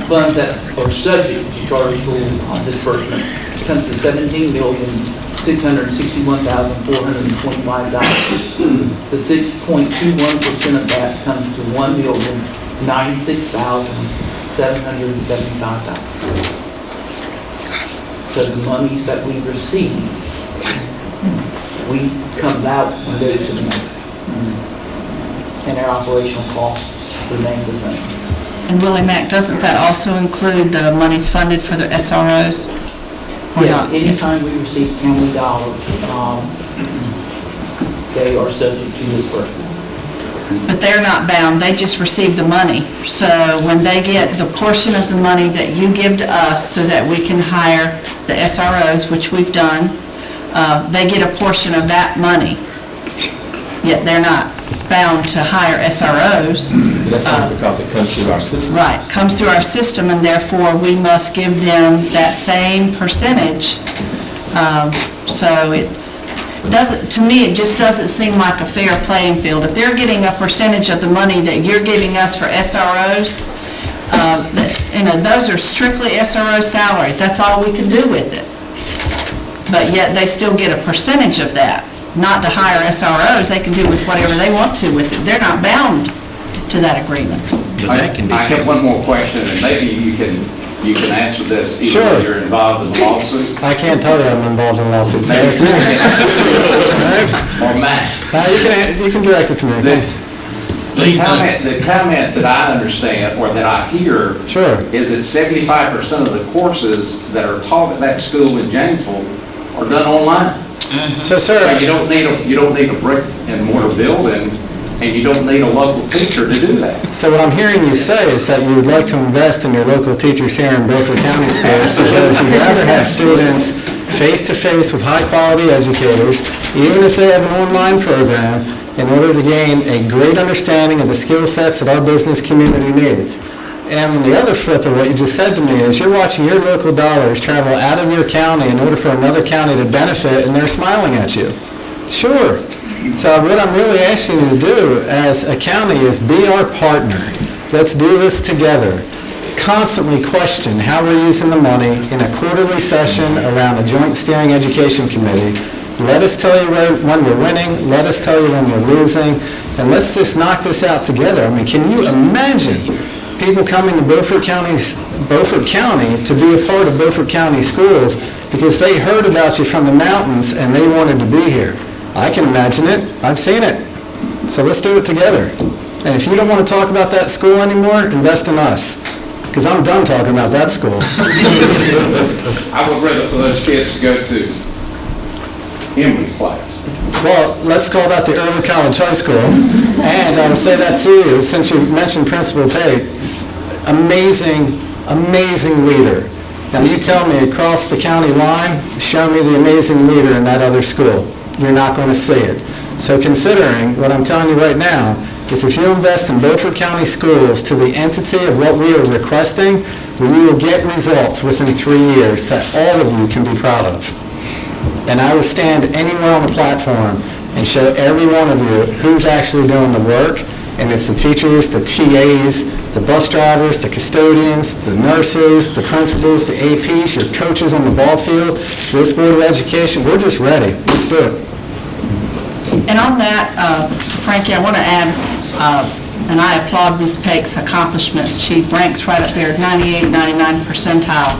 funds that are subject to charter school disbursement comes to $17,661,425. The 6.21% of that comes to $1,096,775. So the monies that we receive, we comes out and goes to the member. And our operational costs remain the same. And Willie Mack, doesn't that also include the monies funded for the SROs? Or Yeah, not? anytime we receive county dollars, they are subject to disbursement. But they're not bound, they just receive the money. So when they get the portion of the money that you give to us so that we can hire the SROs, which we've done, they get a portion of that money. Yet they're not bound to hire SROs. That's only because it comes through our system. Right, comes through our system, and therefore we must give them that same percentage. So to me, it just doesn't seem like a fair playing field. If they're getting a percentage of the money that you're giving us for SROs, those are strictly SRO salaries. That's all we can do with it. But yet they still get a percentage of that. Not to hire SROs, they can do with whatever they want to with it. They're not bound to that agreement. I have one more question, and maybe you can answer this, even though you're involved in the lawsuit. I can't tell you I'm involved in lawsuits. Or Matt. You can direct it to me. The comment that I understand, or that I hear, is that 75% of the courses that are taught at that school in Janesville are done online. So, sir, you don't need a brick and mortar building, and you don't need a local teacher to do that. So what I'm hearing you say is that you would like to invest in your local teachers here in Beaufort County schools because you'd rather have students face-to-face with high-quality educators, even if they have an online program, in order to gain a great understanding of the skill sets that our business community needs. And on the other flip of what you just said to me is you're watching your local dollars travel out of your county in order for another county to benefit, and they're smiling at you. Sure. So what I'm really asking you to do as a county is be our partner. Let's do this together. Constantly question how we're using the money in a quarterly session around a joint steering education committee. Let us tell you when we're winning, let us tell you when we're losing, and let's just knock this out together. I mean, can you imagine people coming to Beaufort County to be a part of Beaufort County schools because they heard about you from the mountains and they wanted to be here? I can imagine it. I've seen it. So let's do it together. And if you don't want to talk about that school anymore, invest in us. Because I'm done talking about that school. I would rather for those kids to go to Emily's class. Well, let's call that the Early College High School. And I will say that to you, since you mentioned Principal Pate, amazing, amazing leader. Now you tell me across the county line, show me the amazing leader in that other school. You're not going to see it. So considering what I'm telling you right now is if you invest in Beaufort County schools to the entity of what we are requesting, we will get results within 3 years that all of you can be proud of. And I will stand anywhere on the platform and show every one of you who's actually doing the work. And it's the teachers, the TAs, the bus drivers, the custodians, the nurses, the principals, the APs, your coaches on the ball field, this Board of Education. We're just ready. Let's do it. And on that, Frankie, I want to add, and I applaud Ms. Pake's accomplishments. She ranks right up there, 98, 99 percentile.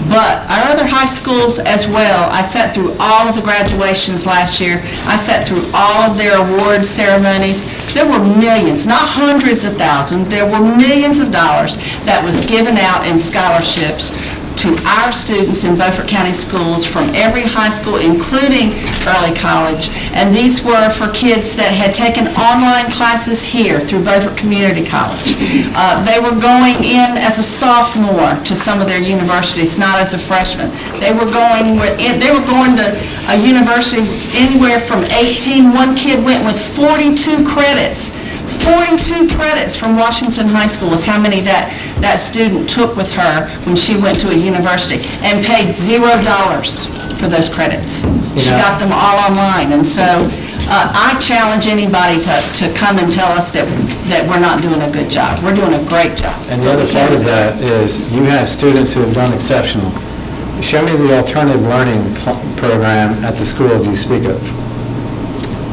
But our other high schools as well, I sat through all of the graduations last year. I sat through all of their award ceremonies. There were millions, not hundreds of thousands, there were millions of dollars that was given out in scholarships to our students in Beaufort County schools from every high school, including early college. And these were for kids that had taken online classes here through Beaufort Community College. They were going in as a sophomore to some of their universities, not as a freshman. They were going to a university anywhere from 18. One kid went with 42 credits. 42 credits from Washington High School is how many that student took with her when she went to a university and paid $0. for those credits. She Yeah. got them all online, and so I challenge anybody to come and tell us that we're not doing a good job. We're doing a great job. And the other part of that is you have students who have done exceptional. Show me the alternative learning program at the school you speak of.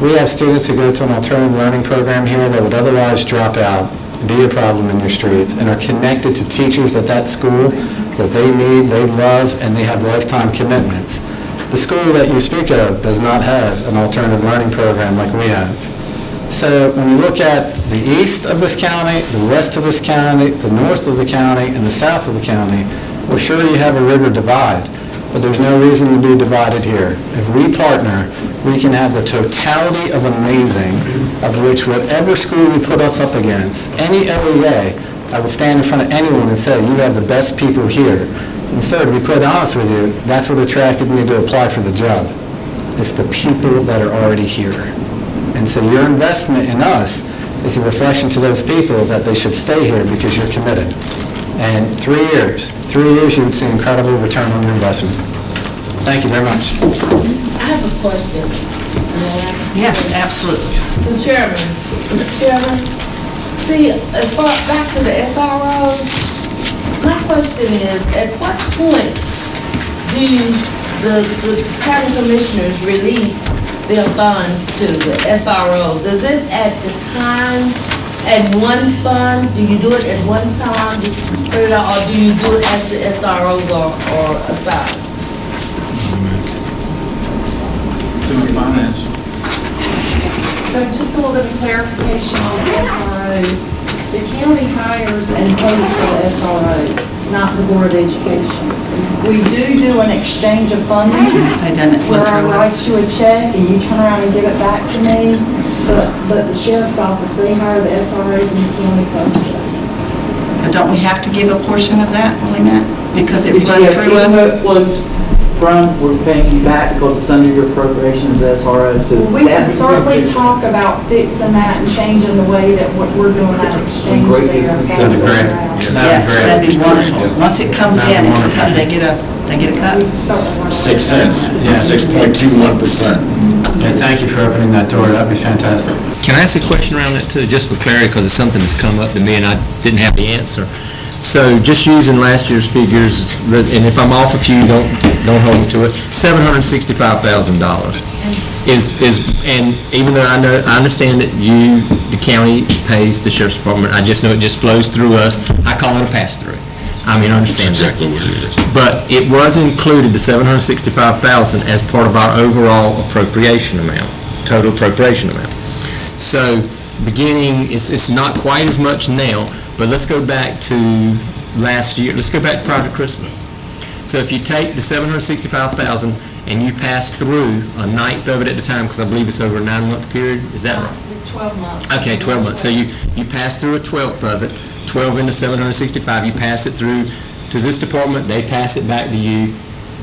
We have students who go to an alternative learning program here that would otherwise drop out, be a problem in your streets, and are connected to teachers at that school that they need, they love, and they have lifetime commitments. The school that you speak of does not have an alternative learning program like we have. So when you look at the east of this county, the west of this county, the north of the county, and the south of the county, well, sure, you have a river divide, but there's no reason to be divided here. If we partner, we can have the totality of amazing, of which whatever school you put us up against, any LEA, I would stand in front of anyone and say, you have the best people here. And sir, to be quite honest with you, that's what attracted me to apply for the job. It's the people that are already here. And so your investment in us is a reflection to those people that they should stay here because you're committed. And 3 years, you would see incredible return on your investment. Thank you very much. I have a question. Yes, absolutely. So Mr. Chairman, see, as far back to the SROs, my question is, at what point do the county commissioners release their funds to the SRO? Does this at the time, at one fund, do you do it at one time, just put it out, or do you do it as the SROs or aside? Doing finance. So just a little bit of clarification on the SROs. The county hires and pays for the SROs, not the Board of Education. We do an exchange of funding where I write you a check and you turn around and give it back to me. But the sheriff's office, they hire the SROs and the county funds those. But don't we have to give a portion of that, Matt? Because it flowed through Even though it us? flows from, we're paying you back because it's under your appropriations as SRO. So We can that's- certainly talk about fixing that and changing the way that what we're doing that exchange there. That'd be great. Yes, that'd be wonderful. Once it comes in, they get a cut. 6 cents, 6.21%. Okay, thank you for opening that door. That'd be fantastic. Can I ask a question around that too, just for clarity, because it's something that's come up to me and I didn't have the answer. So just using last year's figures, and if I'm off a few, don't hold me to it, $765,000 is, and even though I understand that the county pays the sheriff's department, I just know it just flows through us. I call it a pass-through. I mean, I understand that. Exactly what it is. But it was included, the $765,000, as part of our overall appropriation amount, total appropriation amount. So beginning, it's not quite as much now, but let's go back to last year. Let's go back prior to Christmas. So if you take the $765,000 and you pass through a ninth of it at the time, because I believe it's over a 9-month period, is that right? 12 months. Okay, 12 months. So you pass through a 12th of it, 12 into 765, you pass it through to this department, they pass it back to you.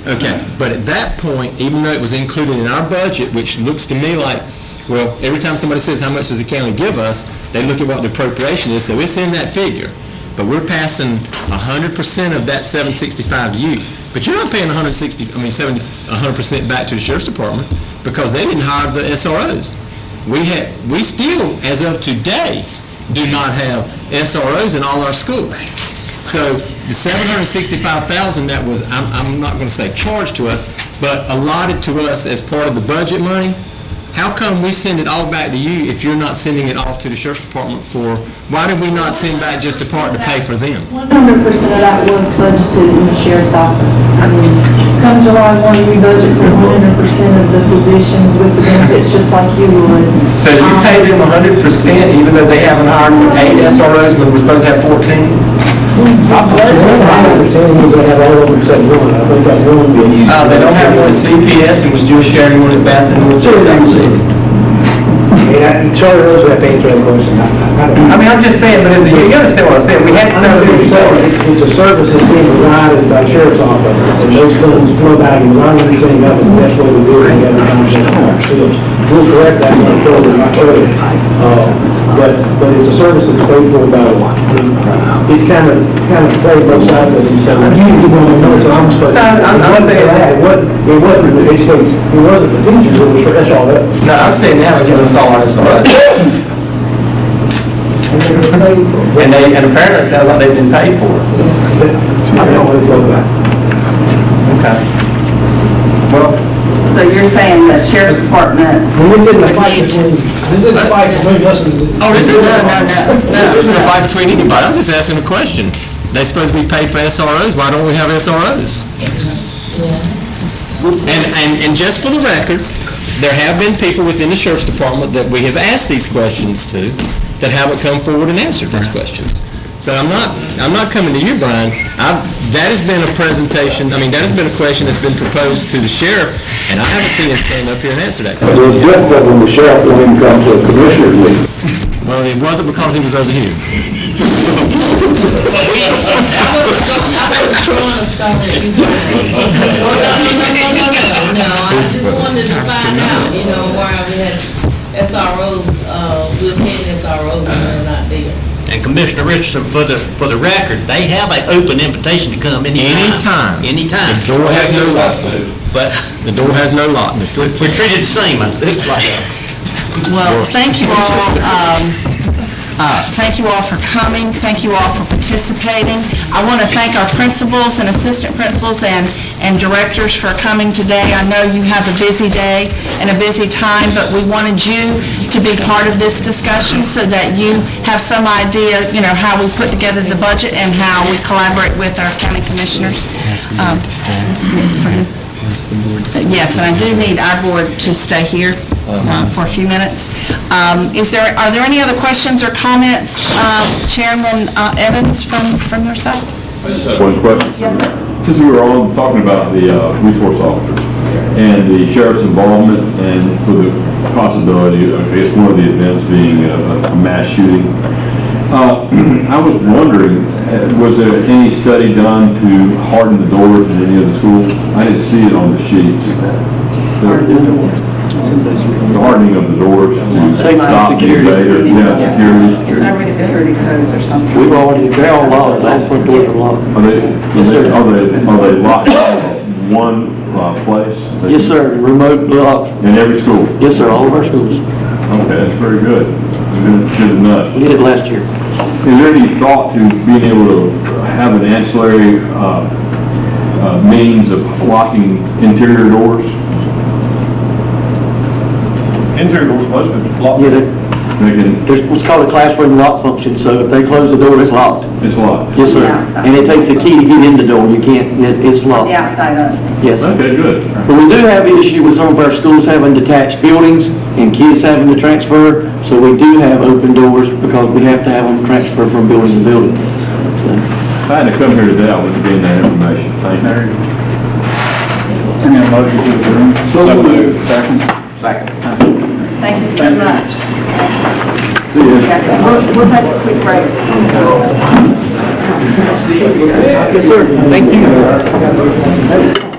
Okay, but at that point, even though it was included in our budget, which looks to me like, well, every time somebody says, how much does the county give us, they look at what the appropriation is, so it's in that figure. But we're passing 100% of that 765 to you. But you're not paying 100% back to the sheriff's department because they didn't hire the SROs. We still, as of today, do not have SROs in all our schools. So the $765,000 that was, I'm not going to say charged to us, but allotted to us as part of the budget money, how come we send it all back to you if you're not sending it off to the sheriff's department for, why did we not send back just a part to pay for them? 100% of that was budgeted in the sheriff's office. I mean, come July 1, we budget for 100% of the positions with the benefits, just like you would. So you pay them 100% even though they haven't hired 8 SROs when we're supposed to have 14? My understanding is they have all of them except one. I think that's one being used. They don't have one at CPS and we're still sharing one at Bath and North. Charlie Rose would have to answer that question. I mean, I'm just saying, but you understand what I'm saying? We had some. It's a service that's being provided by the sheriff's office, and those funds flow back, and I'm understanding that was the best way to do it, and the other times they don't. we'll correct that going forward, not further. But it's a service that's paid for by the one. It's kind of played both sides, as you said. You want to know, so I'm supposed to. I'm saying that. It wasn't the teachers, it was for SRO. No, I'm saying they haven't given us all our SROs. And apparently it sounds like they've been paid for. I don't know what it's like. Okay. Well, So you're saying the sheriff's department. This isn't a fight between us and. Oh, this isn't a fight between anybody. I'm just asking a question. They're supposed to be paid for SROs. Why don't we have SROs? And just for the record, there have been people within the sheriff's department that we have asked these questions to that haven't come forward and answered these questions. So I'm not coming to you, Brian. That has been a presentation, that has been a question that's been proposed to the sheriff, and I haven't seen him stand up here and answer that question. It was difficult when the sheriff wouldn't even come to a commissioner's meeting. Well, it wasn't because he was over here. No, I just wanted to find out, why we had SROs, we're paying SROs and they're not there. And Commissioner Richardson, for the record, they have an open invitation to come anytime. Anytime. The door has no lock. But the door has no lock. We're treated the same, it looks like. Well, thank you all. Thank you all for coming. Thank you all for participating. I want to thank our principals and assistant principals and directors for coming today. I know you have a busy day and a busy time, but we wanted you to be part of this discussion so that you have some idea, how we put together the budget and how we collaborate with our county commissioners. Yes, and I do need our board to stay here for a few minutes. Are there any other questions or comments, Chairman Evans, from your side? I just have one question. Yes, sir. Since we were all talking about the resource officers and the sheriff's involvement and for the possibility of, I guess, one of the events being a mass shooting, I was wondering, was there any study done to harden the doors in any of the schools? I didn't see it on the sheets. The hardening of the doors to stop the invader. Yeah, security. It's already security codes or something. They're all locked, all front doors are locked. Are they locked in one place? Yes, sir, remote locks. In every school? Yes, sir, all of our schools. Okay, that's very good. Good enough. We did it last year. Is there any thought to being able to have an ancillary means of locking interior doors? Interior doors must be locked. Yeah, there's what's called a classroom lock function, so if they close the door, it's locked. It's locked? Yes, sir. And it takes a key to get in the door, you can't, it's locked. The outside of it. Yes. Okay, good. But we do have an issue with some of our schools having detached buildings and kids having to transfer, so we do have open doors because we have to have them transfer from building to building. If I had to come here today, I would have gained that information. Thank you. any motion to adjourn? So moved. Second. Thank you so much. See you. We'll take a quick break. Yes, sir. Thank you.